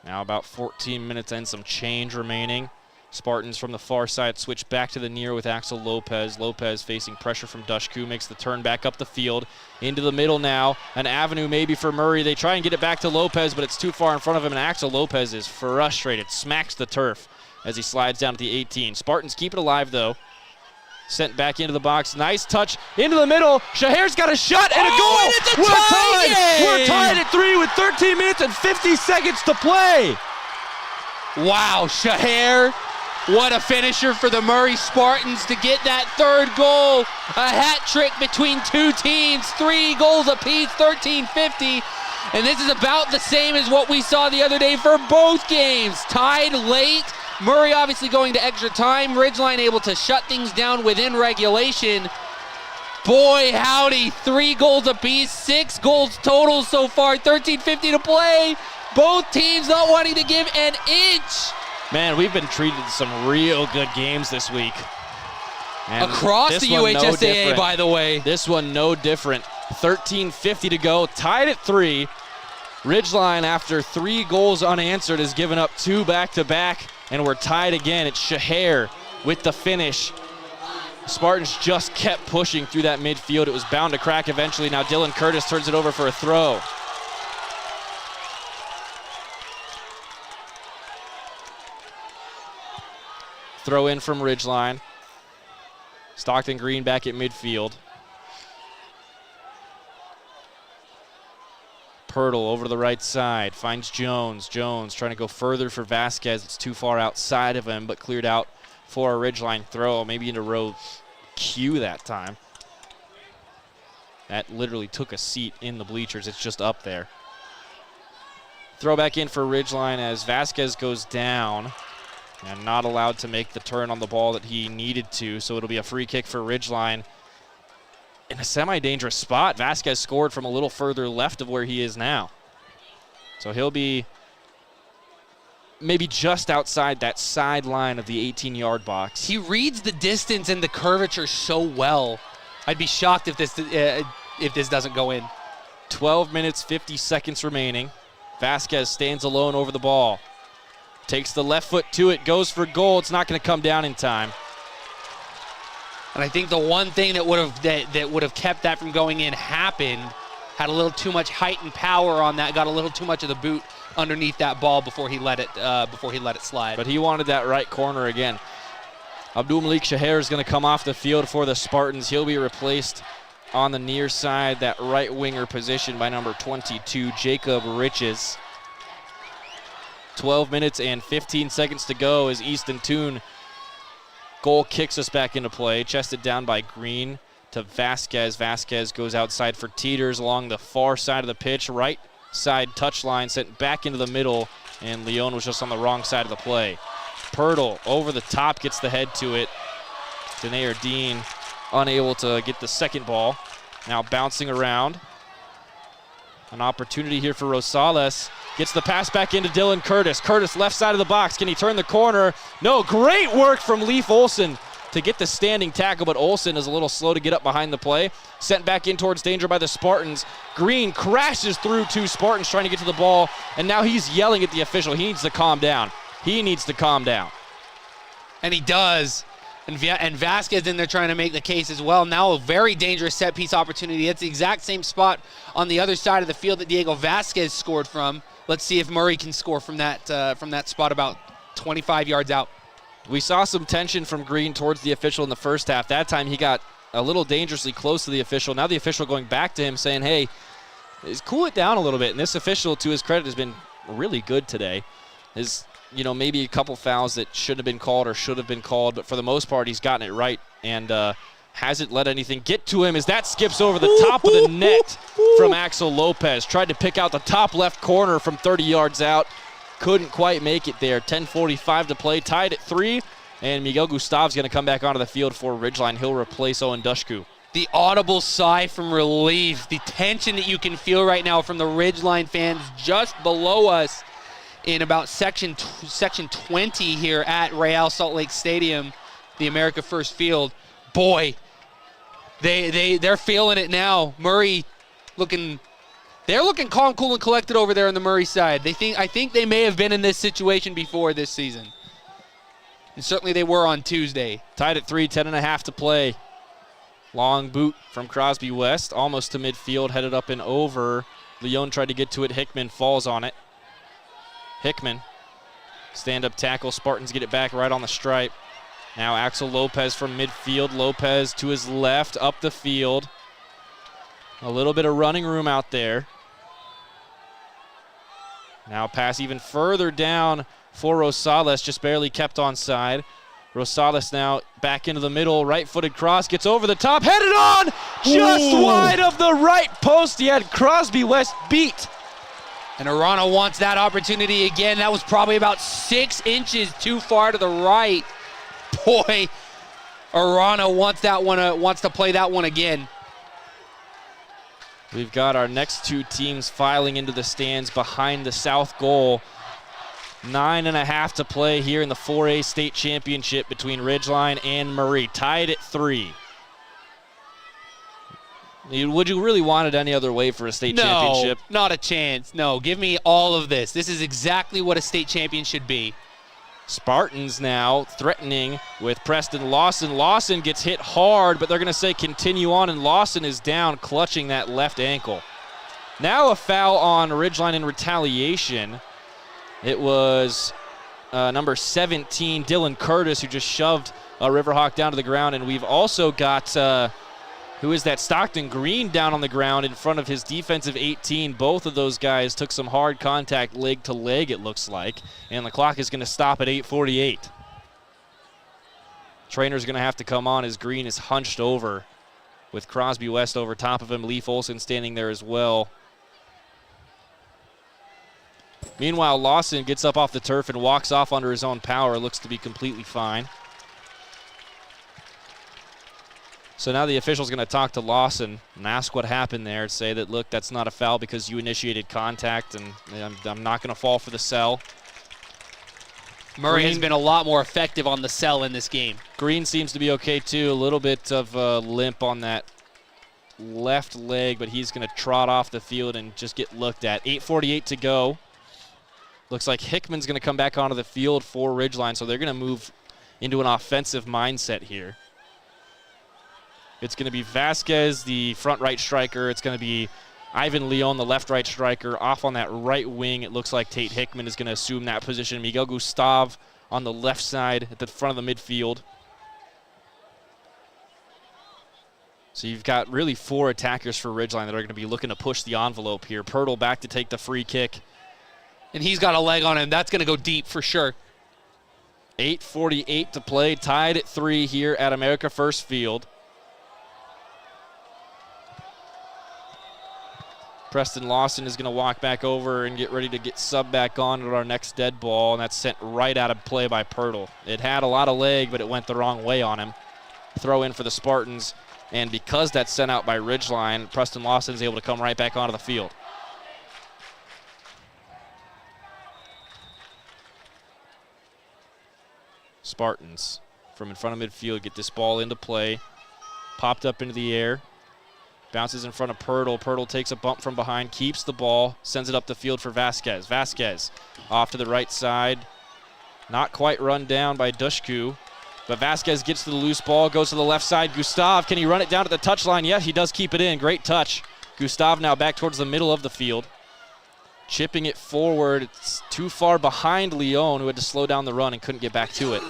Speaker 2: Now about 14 minutes and some change remaining. Spartans from the far side switch back to the near with Axel Lopez. Lopez facing pressure from Dushku, makes the turn back up the field. Into the middle now. An avenue maybe for Murray. They try and get it back to Lopez, but it's too far in front of him, and Axel Lopez is frustrated. Smacks the turf as he slides down to the 18. Spartans keep it alive, though. Sent back into the box. Nice touch into the middle. Shahar's got a shot and a goal.
Speaker 3: And it's a tie game!
Speaker 2: We're tied at 3 with 13 minutes and 50 seconds to play.
Speaker 3: Wow, Shahar. What a finisher for the Murray Spartans to get that third goal. A hat trick between two teams. 3 goals apiece, 13-50. And this is about the same as what we saw the other day for both games. Tied late. Murray obviously going to extra time. Ridgeline able to shut things down within regulation. Boy, howdy, 3 goals apiece, 6 goals total so far, 13:50 to play. Both teams not wanting to give an inch.
Speaker 2: Man, we've been treated to some real good games this week. And
Speaker 3: across the UHSAA, by the way.
Speaker 2: This one no different. 13:50 to go, tied at 3. Ridgeline, after 3 goals unanswered, has given up 2 back-to-back, and we're tied again. It's Shahar with the finish. Spartans just kept pushing through that midfield. It was bound to crack eventually. Now Dylan Curtis turns it over for a throw. Throw in from Ridgeline. Stockton Green back at midfield. Pirtle over to the right side, finds Jones. Jones trying to go further for Vasquez. It's too far outside of him, but cleared out for a Ridgeline throw, maybe into row Q that time. That literally took a seat in the bleachers. It's just up there. Throw back in for Ridgeline as Vasquez goes down and not allowed to make the turn on the ball that he needed to, so it'll be a free kick for Ridgeline. In a semi-dangerous spot, Vasquez scored from a little further left of where he is now. So he'll be maybe just outside that sideline of the 18-yard box.
Speaker 3: He reads the distance and the curvature so well. I'd be shocked if this doesn't go in.
Speaker 2: 12 minutes, 50 seconds remaining. Vasquez stands alone over the ball. Takes the left foot to it, goes for goal. It's not going to come down in time.
Speaker 3: And I think the one thing that would have kept that from going in happened. Had a little too much height and power on that. Got a little too much of the boot underneath that ball before he let it slide.
Speaker 2: But he wanted that right corner again. Abdul Malik Shahar is going to come off the field for the Spartans. He'll be replaced on the near side, that right winger position, by number 22, Jacob Riches. 12 minutes and 15 seconds to go as Easton Toon goal kicks us back into play. Chested down by Green. to Vasquez. Vasquez goes outside for Teeters along the far side of the pitch. Right side touch line sent back into the middle, and Leon was just on the wrong side of the play. Pirtle over the top, gets the head to it. Denayer Dean unable to get the second ball. Now bouncing around. An opportunity here for Rosales. Gets the pass back into Dylan Curtis. Curtis left side of the box. Can he turn the corner? No, great work from Leif Olson to get the standing tackle, but Olson is a little slow to get up behind the play. Sent back in towards danger by the Spartans. Green crashes through two Spartans trying to get to the ball, and now he's yelling at the official. He needs to calm down. He needs to calm down.
Speaker 3: And he does. And Vasquez in there trying to make the case as well. Now a very dangerous set-piece opportunity. That's the exact same spot on the other side of the field that Diego Vasquez scored from. Let's see if Murray can score from that spot about 25 yards out.
Speaker 2: We saw some tension from Green towards the official in the first half. That time he got a little dangerously close to the official. Now the official going back to him saying, hey, cool it down a little bit. And this official, to his credit, has been really good today. Maybe a couple fouls that shouldn't have been called or should have been called, but for the most part, he's gotten it right and hasn't let anything get to him as that skips over the top of the net from Axel Lopez. Tried to pick out the top left corner from 30 yards out. Couldn't quite make it there. 10:45 to play, tied at 3, and Miguel Gustav's going to come back onto the field for Ridgeline. He'll replace Owen Dushku.
Speaker 3: The audible sigh from relief, the tension that you can feel right now from the Ridgeline fans just below us in about section 20 here at Real Salt Lake Stadium, the America First Field. Boy, they're feeling it now. Murray they're looking calm, cool, and collected over there on the Murray side. I think they may have been in this situation before this season. And certainly they were on Tuesday.
Speaker 2: Tied at 3, 10.5 to play. Long boot from Crosby West, almost to midfield, headed up and over. Leon tried to get to it. Hickman falls on it. Hickman, stand-up tackle. Spartans get it back right on the stripe. Now Axel Lopez from midfield. Lopez to his left, up the field. A little bit of running room out there. Now pass even further down for Rosales, just barely kept onside. Rosales now back into the middle, right-footed cross, gets over the top, headed on, just wide of the right post. He had Crosby West beat.
Speaker 3: And Arana wants that opportunity again. That was probably about 6 inches too far to the right. Boy, Arana wants to play that one again.
Speaker 2: We've got our next two teams filing into the stands behind the south goal. 9.5 to play here in the 4A state championship between Ridgeline and Murray. Tied at 3. Would you really want it any other way for a state championship?
Speaker 3: No, not a chance. No, give me all of this. This is exactly what a state champion should be.
Speaker 2: Spartans now threatening with Preston Lawson. Lawson gets hit hard, but they're going to say continue on, and Lawson is down, clutching that left ankle. Now a foul on Ridgeline in retaliation. It was number 17, Dylan Curtis, who just shoved Riverhawk down to the ground, and we've also got... who is that, Stockton Green down on the ground in front of his defensive 18. Both of those guys took some hard contact leg to leg, it looks like. And the clock is going to stop at 8:48. Trainer's going to have to come on as Green is hunched over with Crosby West over top of him. Leif Olson standing there as well. Meanwhile, Lawson gets up off the turf and walks off under his own power. Looks to be completely fine. So now the official's going to talk to Lawson and ask what happened there. Say that, look, that's not a foul because you initiated contact, and I'm not going to fall for the cell.
Speaker 3: Murray has been a lot more effective on the cell in this game.
Speaker 2: Green seems to be okay, too. A little bit of a limp on that left leg, but he's going to trot off the field and just get looked at. 8:48 to go. Looks like Hickman's going to come back onto the field for Ridgeline, so they're going to move into an offensive mindset here. It's going to be Vasquez, the front right striker. It's going to be Ivan Leon, the left right striker. Off on that right wing, it looks like Tate Hickman is going to assume that position. Miguel Gustav on the left side at the front of the midfield. So you've got really 4 attackers for Ridgeline that are going to be looking to push the envelope here. Pirtle back to take the free kick.
Speaker 3: And he's got a leg on him. That's going to go deep for sure.
Speaker 2: 8:48 to play, tied at 3 here at America First Field. Preston Lawson is going to walk back over and get ready to get subbed back on at our next dead ball, and that's sent right out of play by Pirtle. It had a lot of leg, but it went the wrong way on him. Throw in for the Spartans, and because that's sent out by Ridgeline, Preston Lawson is able to come right back onto the field. Spartans from in front of midfield get this ball into play. Popped up into the air. Bounces in front of Pirtle. Pirtle takes a bump from behind, keeps the ball, sends it up the field for Vasquez. Vasquez off to the right side. Not quite run down by Dushku, but Vasquez gets to the loose ball, goes to the left side. Gustav, can he run it down to the touchline? Yeah, he does keep it in. Great touch. Gustav now back towards the middle of the field. Chipping it forward. It's too far behind Leon, who had to slow down the run and couldn't get back to it.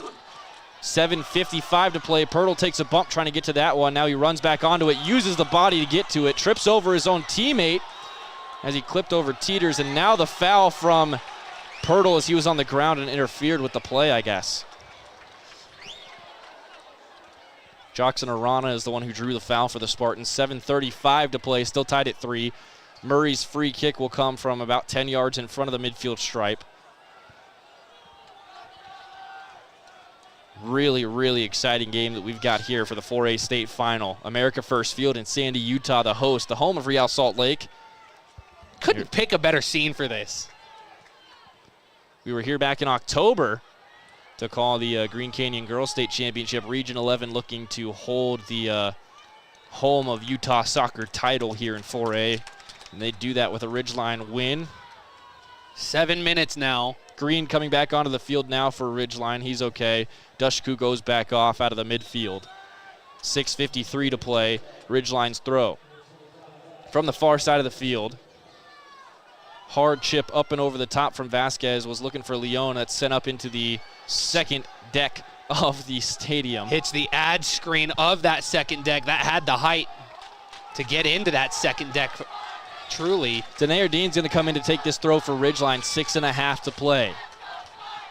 Speaker 2: 7:55 to play. Pirtle takes a bump trying to get to that one. Now he runs back onto it, uses the body to get to it, trips over his own teammate as he clipped over Teeters, and now the foul from Pirtle as he was on the ground and interfered with the play, I guess. Jackson Arana is the one who drew the foul for the Spartans. 7:35 to play, still tied at 3. Murray's free kick will come from about 10 yards in front of the midfield stripe. Really, really exciting game that we've got here for the 4A state final. America First Field in Sandy, Utah, the host, the home of Real Salt Lake.
Speaker 3: Couldn't pick a better scene for this.
Speaker 2: We were here back in October to call the Green Canyon Girls State Championship. Region 11 looking to hold the home of Utah soccer title here in 4A. And they do that with a Ridgeline win.
Speaker 3: 7 minutes now.
Speaker 2: Green coming back onto the field now for Ridgeline. He's okay. Dushku goes back off out of the midfield. 6:53 to play. Ridgeline's throw. From the far side of the field. Hard chip up and over the top from Vasquez. Was looking for Leon. That's sent up into the second deck of the stadium.
Speaker 3: Hits the ad screen of that second deck. That had the height to get into that second deck. Truly.
Speaker 2: Denayer Dean's going to come in to take this throw for Ridgeline. 6.5 to play.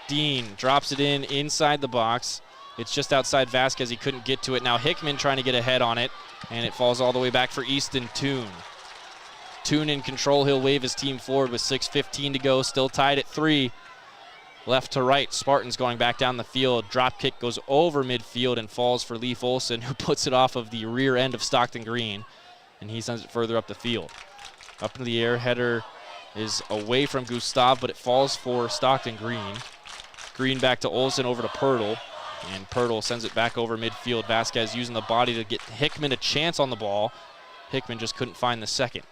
Speaker 2: Dean drops it in inside the box. It's just outside Vasquez. He couldn't get to it. Now Hickman trying to get ahead on it, and it falls all the way back for Easton Toon. Toon in control. He'll wave his team forward with 6:15 to go. Still tied at 3. Left to right. Spartans going back down the field. Drop kick goes over midfield and falls for Leif Olson, who puts it off of the rear end of Stockton Green, and he sends it further up the field. Up into the air, header is away from Gustav, but it falls for Stockton Green. Green back to Olsen, over to Pirtle, and Pirtle sends it back over midfield. Vasquez using the body to get Hickman a chance on the ball. Hickman just couldn't find the second.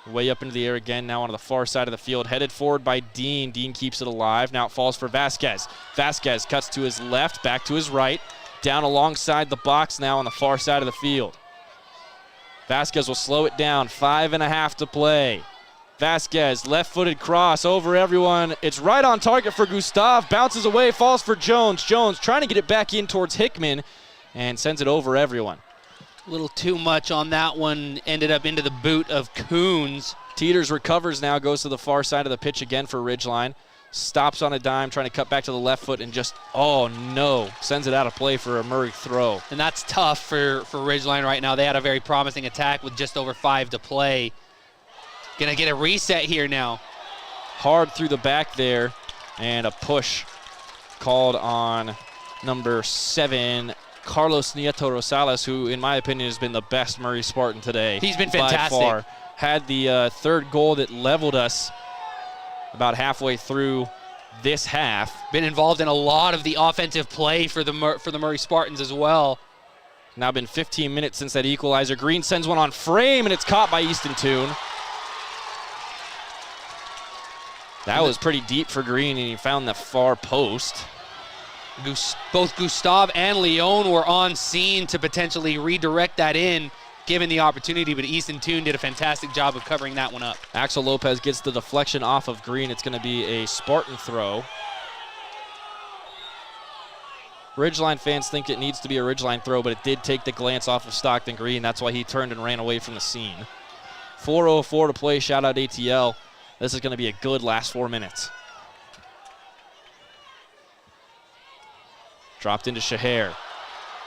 Speaker 2: Way up into the air again, now on the far side of the field, headed forward by Dean. Dean keeps it alive. Now it falls for Vasquez. Vasquez cuts to his left, back to his right, down alongside the box now on the far side of the field. Vasquez will slow it down. 5.5 to play. Vasquez, left-footed cross over everyone. It's right on target for Gustav. Bounces away, falls for Jones. Jones trying to get it back in towards Hickman and sends it over everyone.
Speaker 3: A little too much on that one. Ended up into the boot of Coons.
Speaker 2: Teeters recovers now, goes to the far side of the pitch again for Ridgeline. Stops on a dime, trying to cut back to the left foot and just, oh no, sends it out of play for a Murray throw.
Speaker 3: And that's tough for Ridgeline right now. They had a very promising attack with just over 5 to play. Gonna get a reset here now.
Speaker 2: Hard through the back there, and a push called on number 7, Carlos Nieto Rosales, who in my opinion has been the best Murray Spartan today.
Speaker 3: He's been fantastic.
Speaker 2: By far. Had the third goal that leveled us about halfway through this half.
Speaker 3: Been involved in a lot of the offensive play for the Murray Spartans as well.
Speaker 2: Now been 15 minutes since that equalizer. Green sends one on frame, and it's caught by Easton Toon. That was pretty deep for Green, and he found the far post.
Speaker 3: Both Gustav and Leon were on scene to potentially redirect that in, given the opportunity, but Easton Toon did a fantastic job of covering that one up.
Speaker 2: Axel Lopez gets the deflection off of Green. It's going to be a Spartan throw. Ridgeline fans think it needs to be a Ridgeline throw, but it did take the glance off of Stockton Green. That's why he turned and ran away from the scene. 4:04 to play. Shout out ATL. This is going to be a good last 4 minutes. Dropped into Shaher.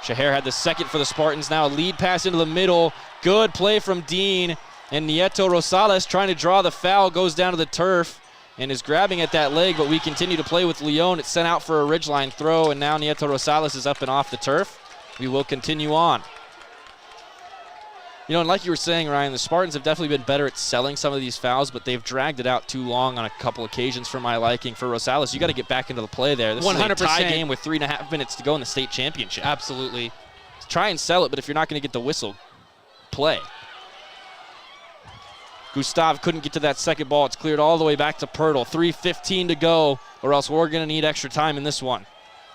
Speaker 2: Shaher had the second for the Spartans. Now a lead pass into the middle. Good play from Dean. And Nieto Rosales trying to draw the foul, goes down to the turf and is grabbing at that leg, but we continue to play with Leon. It's sent out for a Ridgeline throw, and now Nieto Rosales is up and off the turf. We will continue on. You know, and like you were saying, Ryan, the Spartans have definitely been better at selling some of these fouls, but they've dragged it out too long on a couple occasions for my liking. For Rosales, you got to get back into the play there. This 100%. Is a tie game with 3.5 minutes to go in the state championship.
Speaker 3: Absolutely.
Speaker 2: Try and sell it, but if you're not going to get the whistle, play. Gustav couldn't get to that second ball. It's cleared all the way back to Pirtle. 3:15 to go, or else we're going to need extra time in this one.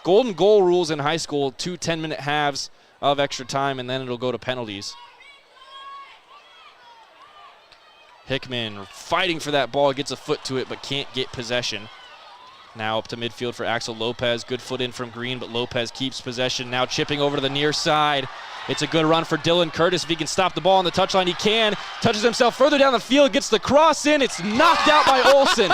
Speaker 2: Golden goal rules in high school, 2 10-minute halves of extra time, and then it'll go to penalties. Hickman fighting for that ball, gets a foot to it, but can't get possession. Now up to midfield for Axel Lopez. Good foot in from Green, but Lopez keeps possession. Now chipping over to the near side. It's a good run for Dylan Curtis. If he can stop the ball on the touchline, he can. Touches himself further down the field, gets the cross in. It's knocked out by Olsen.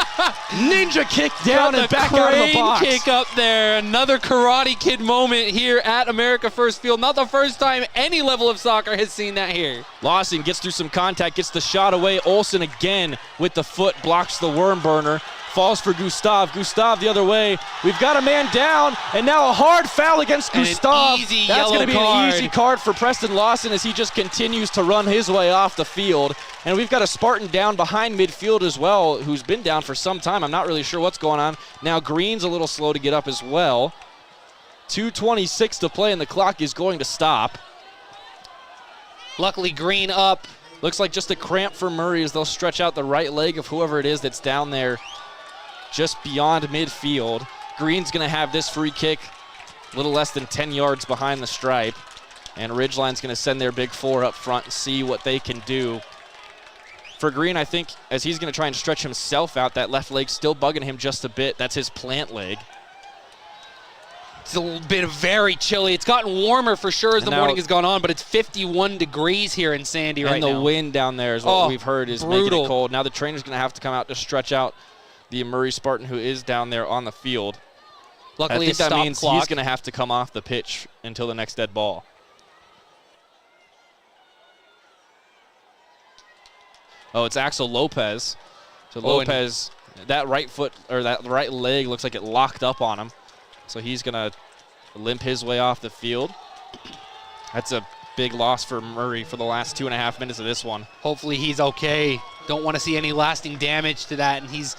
Speaker 2: Ninja kick down and back out of the box.
Speaker 3: Kick up there. Another Karate Kid moment here at America First Field. Not the first time any level of soccer has seen that here.
Speaker 2: Lawson gets through some contact, gets the shot away. Olsen again with the foot, blocks the worm burner. Falls for Gustav. Gustav the other way. We've got a man down, and now a hard foul against Gustav. That's going to be an easy card for Preston Lawson as he just continues to run his way off the field. And we've got a Spartan down behind midfield as well, who's been down for some time. I'm not really sure what's going on. Now Green's a little slow to get up as well. 2:26 to play, and the clock is going to stop.
Speaker 3: Luckily, Green up.
Speaker 2: Looks like just a cramp for Murray as they'll stretch out the right leg of whoever it is that's down there just beyond midfield. Green's going to have this free kick a little less than 10 yards behind the stripe. And Ridgeline's going to send their big four up front and see what they can do. For Green, I think, as he's going to try and stretch himself out, that left leg still bugging him just a bit. That's his plant leg.
Speaker 3: It's been very chilly. It's gotten warmer for sure as the morning has gone on, but it's 51 degrees here in Sandy right now.
Speaker 2: And the wind down there is what we've heard is making it cold. Now the trainer's going to have to come out to stretch out the Murray Spartan who is down there on the field.
Speaker 3: Luckily,
Speaker 2: I think that means he's going to have to come off the pitch until the next dead ball. Oh, it's Axel Lopez. So Lopez, that right foot or that right leg looks like it locked up on him. So he's going to limp his way off the field. That's a big loss for Murray for the last 2.5 minutes of this one.
Speaker 3: Hopefully he's okay. Don't want to see any lasting damage to that, and he's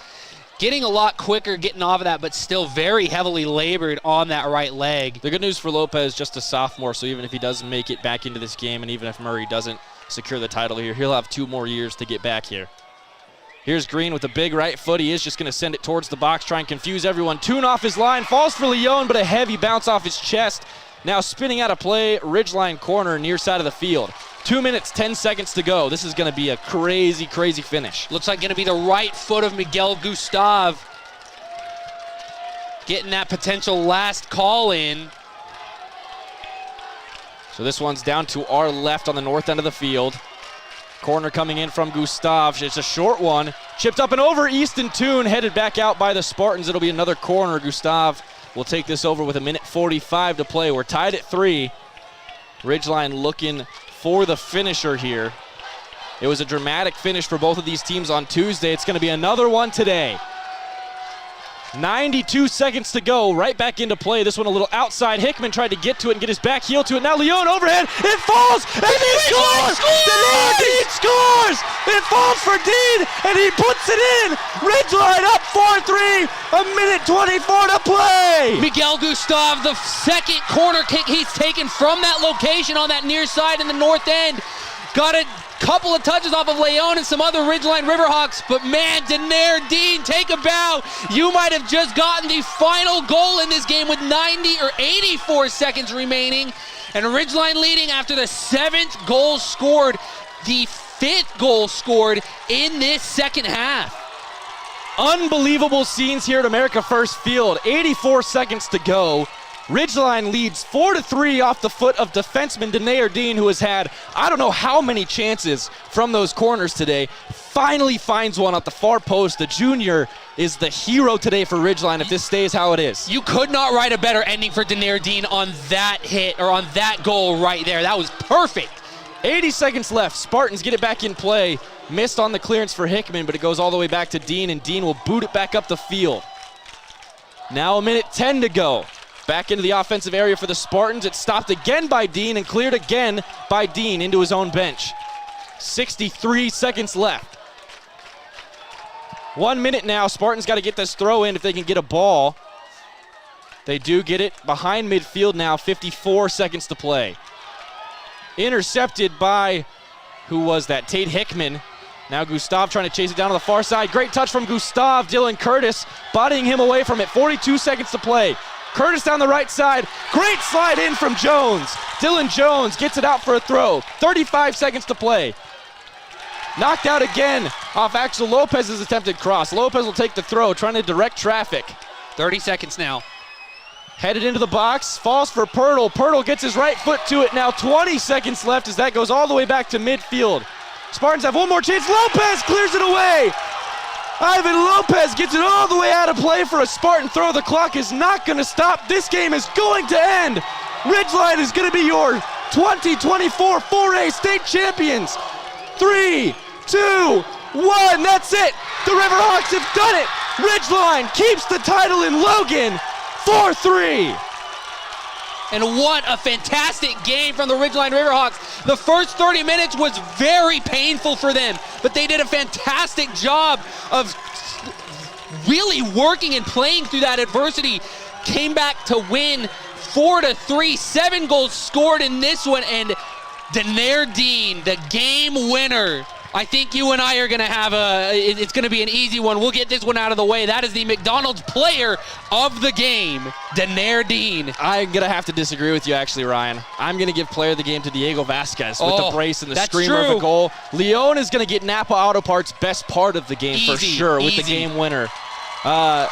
Speaker 3: getting a lot quicker getting off of that, but still very heavily labored on that right leg.
Speaker 2: The good news for Lopez, just a sophomore, so even if he doesn't make it back into this game, and even if Murray doesn't secure the title here, he'll have 2 more years to get back here. Here's Green with a big right foot. He is just going to send it towards the box, try and confuse everyone. Tune off his line, falls for Leon, but a heavy bounce off his chest. Now spinning out of play, Ridgeline corner near side of the field. 2 minutes, 10 seconds to go. This is going to be a crazy, crazy finish.
Speaker 3: Looks like going to be the right foot of Miguel Gustav. Getting that potential last call in.
Speaker 2: So this one's down to our left on the north end of the field. Corner coming in from Gustav. It's a short one. Chipped up and over. Easton Toon headed back out by the Spartans. It'll be another corner. Gustav will take this over with 1:45 to play. We're tied at 3. Ridgeline looking for the finisher here. It was a dramatic finish for both of these teams on Tuesday. It's going to be another one today. 92 seconds to go, right back into play. This one a little outside. Hickman tried to get to it and get his back heel to it. Now Leon overhead, it falls, and he scores! Dean scores! It falls for Dean, and he puts it in! Ridgeline up 4-3, 1:24 to play!
Speaker 3: Miguel Gustav, the second corner kick he's taken from that location on that near side in the north end. Got a couple of touches off of Leon and some other Ridgeline Riverhawks, but man, Daenerre Dean, take a bow. You might have just gotten the final goal in this game with 90 or 84 seconds remaining, and Ridgeline leading after the 7th goal scored, the 5th goal scored in this second half.
Speaker 2: Unbelievable scenes here at America First Field. 84 seconds to go. Ridgeline leads 4-3 off the foot of defenseman Daenerre Dean, who has had I don't know how many chances from those corners today. Finally finds one at the far post. The junior is the hero today for Ridgeline if this stays how it is.
Speaker 3: You could not write a better ending for Daenerre Dean on that hit or on that goal right there. That was perfect.
Speaker 2: 80 seconds left. Spartans get it back in play. Missed on the clearance for Hickman, but it goes all the way back to Dean, and Dean will boot it back up the field. Now 1:10 to go. Back into the offensive area for the Spartans. It's stopped again by Dean and cleared again by Dean into his own bench. 63 seconds left. 1 minute now. Spartans got to get this throw in if they can get a ball. They do get it behind midfield now. 54 seconds to play. Intercepted by, who was that? Tate Hickman. Now Gustav trying to chase it down to the far side. Great touch from Gustav. Dylan Curtis bodying him away from it. 42 seconds to play. Curtis down the right side. Great slide in from Jones. Dylan Jones gets it out for a throw. 35 seconds to play. Knocked out again off Axel Lopez's attempted cross. Lopez will take the throw, trying to direct traffic.
Speaker 3: 30 seconds now.
Speaker 2: Headed into the box, falls for Pirtle. Pirtle gets his right foot to it. Now 20 seconds left as that goes all the way back to midfield. Spartans have one more chance. Lopez clears it away. Ivan Lopez gets it all the way out of play for a Spartan throw. The clock is not going to stop. This game is going to end. Ridgeline is going to be your 2024 4A state champions. 3, 2, 1. That's it. The Riverhawks have done it. Ridgeline keeps the title in Logan. 4-3.
Speaker 3: And what a fantastic game from the Ridgeline Riverhawks. The first 30 minutes was very painful for them, but they did a fantastic job of really working and playing through that adversity. Came back to win 4-3, 7 goals scored in this one, and Denair Dean, the game winner. I think you and I are going to have it's going to be an easy one. We'll get this one out of the way. That is the McDonald's player of the game, Denair Dean.
Speaker 2: I'm going to have to disagree with you, actually, Ryan. I'm going to give player of the game to Diego Vasquez with the brace and the screamer of a goal. Leon is going to get Napa Auto Parts best part of the game for sure with the game winner. But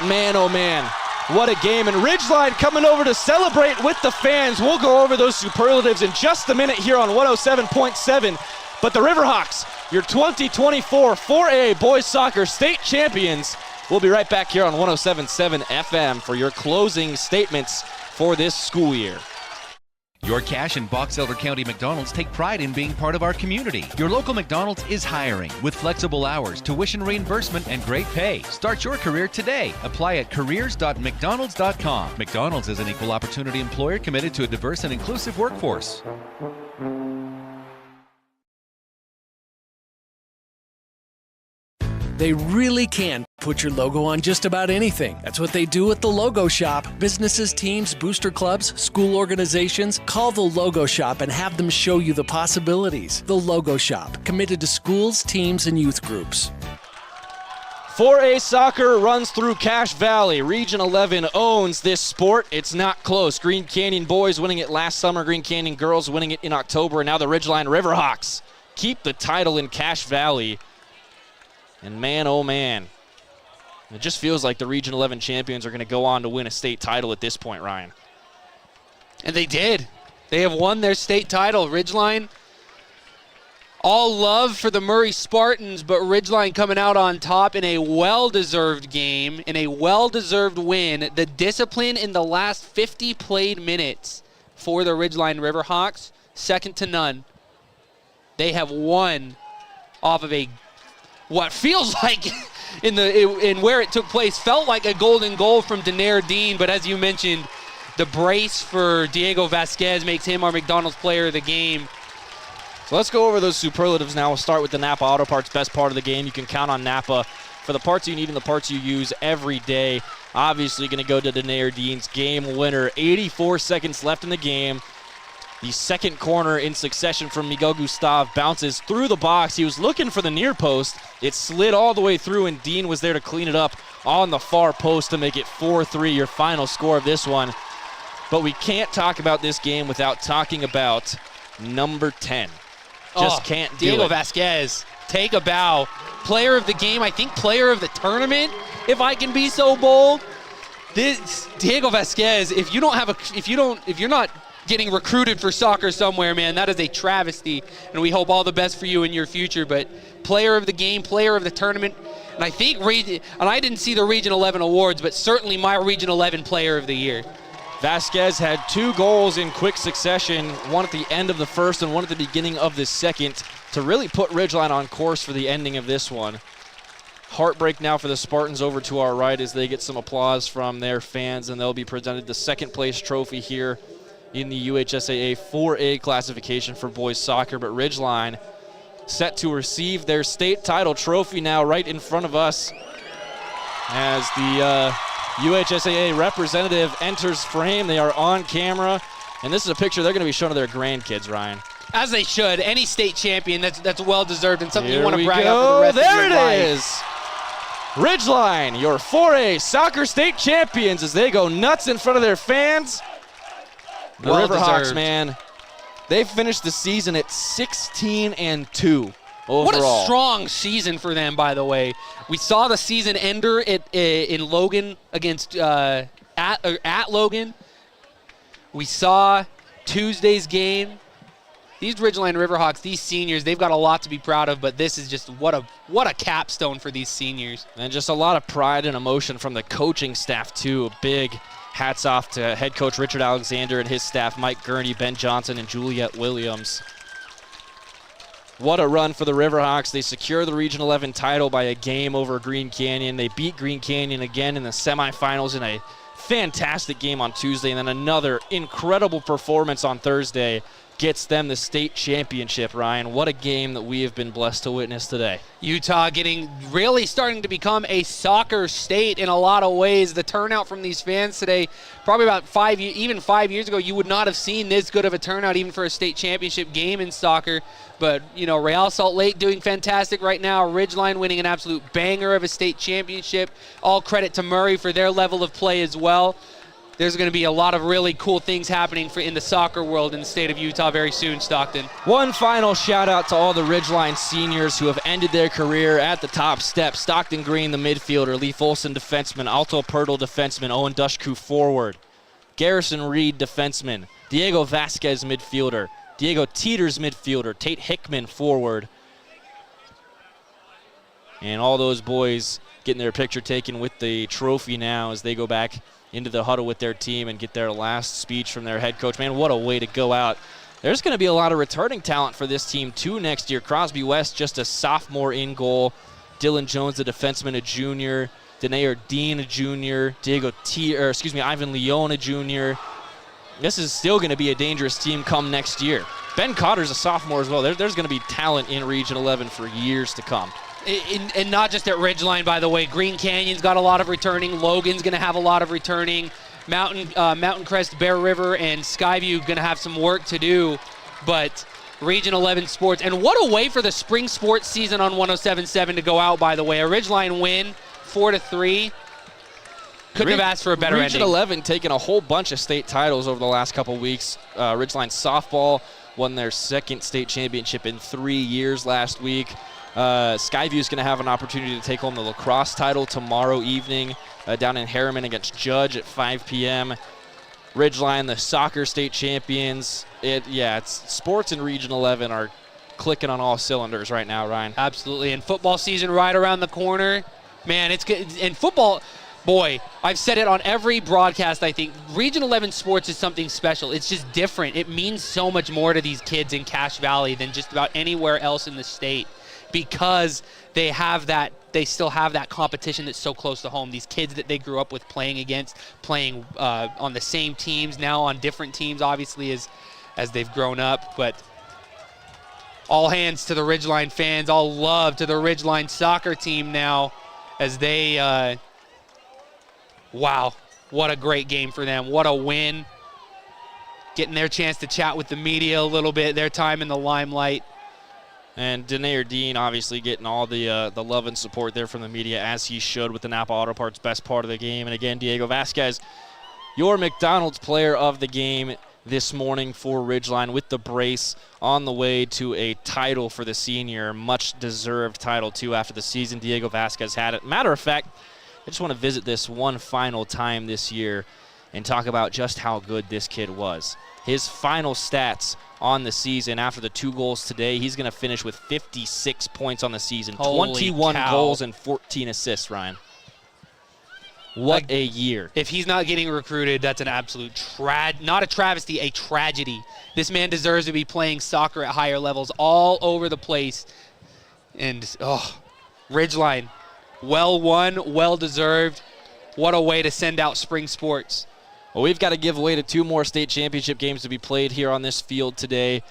Speaker 2: man, oh man, what a game. And Ridgeline coming over to celebrate with the fans. We'll go over those superlatives in just a minute here on 107.7. But the Riverhawks, your 2024 4A boys soccer state champions. We'll be right back here on 107.7 FM for your closing statements for this school year.
Speaker 1: Your Cache and Box Elder County McDonald's take pride in being part of our community. Your local McDonald's is hiring with flexible hours, tuition reimbursement, and great pay. Start your career today. Apply at careers.mcdonalds.com. McDonald's is an equal opportunity employer committed to a diverse and inclusive workforce.
Speaker 5: They really can put your logo on just about anything. That's what they do at the Logo Shop. Businesses, teams, booster clubs, school organizations, call the Logo Shop and have them show you the possibilities. The Logo Shop, committed to schools, teams, and youth groups.
Speaker 2: 4A soccer runs through Cache Valley. Region 11 owns this sport. It's not close. Green Canyon boys winning it last summer. Green Canyon girls winning it in October. And now the Ridgeline Riverhawks keep the title in Cache Valley. And man, oh man, it just feels like the Region 11 champions are going to go on to win a state title at this point, Ryan.
Speaker 3: And they did. They have won their state title. Ridgeline, all love for the Murray Spartans, but Ridgeline coming out on top in a well-deserved game, in a well-deserved win. The discipline in the last 50 played minutes for the Ridgeline Riverhawks, second to none. They have won off of what feels like in where it took place, felt like a golden goal from Denair Dean, but as you mentioned, the brace for Diego Vasquez makes him our McDonald's player of the game.
Speaker 2: So let's go over those superlatives now. We'll start with the Napa Auto Parts, best part of the game. You can count on Napa for the parts you need and the parts you use every day. Obviously going to go to Denair Dean's game winner. 84 seconds left in the game. The second corner in succession from Miguel Gustav bounces through the box. He was looking for the near post. It slid all the way through, and Dean was there to clean it up on the far post to make it 4-3, your final score of this one. But we can't talk about this game without talking about number 10. Just can't do
Speaker 3: Diego
Speaker 2: it.
Speaker 3: Vasquez, take a bow. Player of the game, I think player of the tournament, if I can be so bold. This Diego Vasquez, if you're not getting recruited for soccer somewhere, man, that is a travesty, and we hope all the best for you in your future. But player of the game, player of the tournament, and I think, and I didn't see the Region 11 awards, but certainly my Region 11 player of the year.
Speaker 2: Vasquez had 2 goals in quick succession, one at the end of the first and one at the beginning of the second, to really put Ridgeline on course for the ending of this one. Heartbreak now for the Spartans over to our right as they get some applause from their fans, and they'll be presented the second place trophy here in the UHSAA 4A classification for boys soccer. But Ridgeline set to receive their state title trophy now right in front of us as the UHSAA representative enters frame. They are on camera, and this is a picture they're going to be showing to their grandkids, Ryan.
Speaker 3: As they should. Any state champion, that's well-deserved and something
Speaker 2: Here
Speaker 3: you want to
Speaker 2: we
Speaker 3: brag
Speaker 2: go.
Speaker 3: up for the rest
Speaker 2: there
Speaker 3: of your life.
Speaker 2: There it is. Ridgeline, your 4A soccer state champions as they go nuts in front of their fans. The Riverhawks, man, they finished the season at 16-2 overall.
Speaker 3: What a strong season for them, by the way. We saw the season ender in Logan against at Logan. We saw Tuesday's game. These Ridgeline Riverhawks, these seniors, they've got a lot to be proud of, but this is just what a capstone for these seniors.
Speaker 2: And just a lot of pride and emotion from the coaching staff, too. Big hats off to head coach Richard Alexander and his staff, Mike Gurney, Ben Johnson, and Juliet Williams. What a run for the Riverhawks. They secure the Region 11 title by a game over Green Canyon. They beat Green Canyon again in the semifinals in a fantastic game on Tuesday, and then another incredible performance on Thursday gets them the state championship, Ryan. What a game that we have been blessed to witness today.
Speaker 3: Utah really starting to become a soccer state in a lot of ways. The turnout from these fans today, probably about 5 years ago, you would not have seen this good of a turnout even for a state championship game in soccer. But, Real Salt Lake doing fantastic right now. Ridgeline winning an absolute banger of a state championship. All credit to Murray for their level of play as well. There's going to be a lot of really cool things happening in the soccer world in the state of Utah very soon, Stockton.
Speaker 2: One final shout out to all the Ridgeline seniors who have ended their career at the top step. Stockton Green, the midfielder, Leif Olson, defenseman, Alto Pirtle, defenseman, Owen Dushku, forward, Garrison Reed, defenseman, Diego Vasquez, midfielder, Diego Teeters, midfielder, Tate Hickman, forward. And all those boys getting their picture taken with the trophy now as they go back into the huddle with their team and get their last speech from their head coach. Man, what a way to go out. There's going to be a lot of returning talent for this team, too, next year. Crosby West, just a sophomore in goal. Dylan Jones, the defenseman, a junior. Denayer Dean, a junior. Ivan Leon, a junior. This is still going to be a dangerous team come next year. Ben Cotter's a sophomore as well. There's going to be talent in Region 11 for years to come.
Speaker 3: And not just at Ridgeline, by the way. Green Canyon's got a lot of returning. Logan's going to have a lot of returning. Mountain Crest, Bear River, and Skyview going to have some work to do. But Region 11 sports. And what a way for the spring sports season on 107.7 to go out, by the way. A Ridgeline win, 4-3. Couldn't have asked for a better
Speaker 2: Region
Speaker 3: ending.
Speaker 2: 11 taking a whole bunch of state titles over the last couple weeks. Ridgeline softball won their second state championship in 3 years last week. Skyview is going to have an opportunity to take home the lacrosse title tomorrow evening down in Harriman against Judge at 5 p.m. Ridgeline, the soccer state champions. It's sports in Region 11 are clicking on all cylinders right now, Ryan.
Speaker 3: Absolutely, and football season right around the corner. Man, it's good. And football, boy, I've said it on every broadcast, I think. Region 11 sports is something special. It's just different. It means so much more to these kids in Cache Valley than just about anywhere else in the state, because they still have that competition that's so close to home. These kids that they grew up with playing against, playing on the same teams, now on different teams, obviously, as they've grown up. But all hands to the Ridgeline fans, all love to the Ridgeline soccer team now as they, wow, what a great game for them. What a win. Getting their chance to chat with the media a little bit, their time in the limelight.
Speaker 2: And Denayer Dean obviously getting all the love and support there from the media, as he should, with the Napa Auto Parts best part of the game. And again, Diego Vasquez, your McDonald's player of the game this morning for Ridgeline, with the brace on the way to a title for the senior. Much deserved title, too, after the season Diego Vasquez had it. Matter of fact, I just want to visit this one final time this year and talk about just how good this kid was. His final stats on the season after the 2 goals today, he's going to finish with 56 points on the season.
Speaker 3: Holy
Speaker 2: 21
Speaker 3: cow.
Speaker 2: goals and 14 assists, Ryan. What a year.
Speaker 3: If he's not getting recruited, that's an absolute not a travesty, a tragedy. This man deserves to be playing soccer at higher levels all over the place. And, Ridgeline, well won, well deserved. What a way to send out spring sports.
Speaker 2: Well, we've got to give way to 2 more state championship games to be played here on this field today.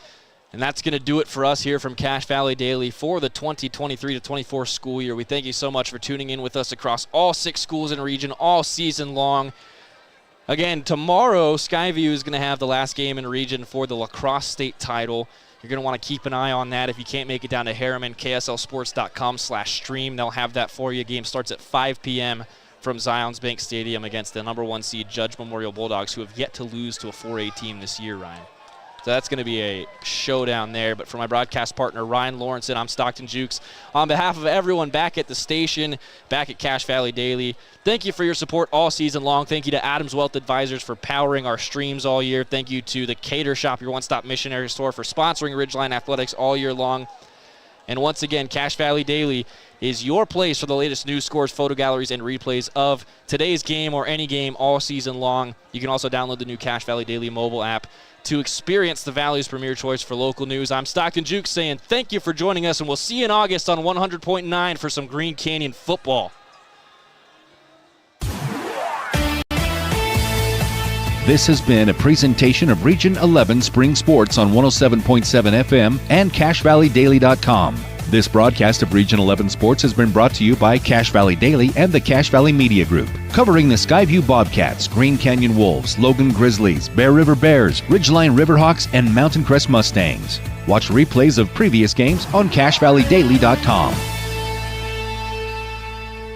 Speaker 2: And that's going to do it for us here from Cache Valley Daily for the 2023-24 school year. We thank you so much for tuning in with us across all 6 schools in the region all season long. Again, tomorrow, Skyview is going to have the last game in the region for the lacrosse state title. You're going to want to keep an eye on that. If you can't make it down to Harriman, KSLSports.com/stream. They'll have that for you. Game starts at 5 p.m. from Zions Bank Stadium against the number 1 seed Judge Memorial Bulldogs, who have yet to lose to a 4A team this year, Ryan. So that's going to be a showdown there. But for my broadcast partner, Ryan Lawrenson, I'm Stockton Jukes. On behalf of everyone back at the station, back at Cache Valley Daily, thank you for your support all season long. Thank you to Adams Wealth Advisors for powering our streams all year. Thank you to the Cater Shop, your one-stop missionary store, for sponsoring Ridgeline Athletics all year long. And once again, Cache Valley Daily is your place for the latest news, scores, photo galleries, and replays of today's game or any game all season long. You can also download the new Cache Valley Daily mobile app to experience the Valley's premier choice for local news. I'm Stockton Jukes saying thank you for joining us, and we'll see you in August on 100.9 for some Green Canyon football.
Speaker 1: This has been a presentation of Region 11 Spring Sports on 107.7 FM and CacheValleyDaily.com. This broadcast of Region 11 Sports has been brought to you by Cache Valley Daily and the Cache Valley Media Group, covering the Skyview Bobcats, Green Canyon Wolves, Logan Grizzlies, Bear River Bears, Ridgeline Riverhawks, and Mountain Crest Mustangs. Watch replays of previous games on CacheValleyDaily.com.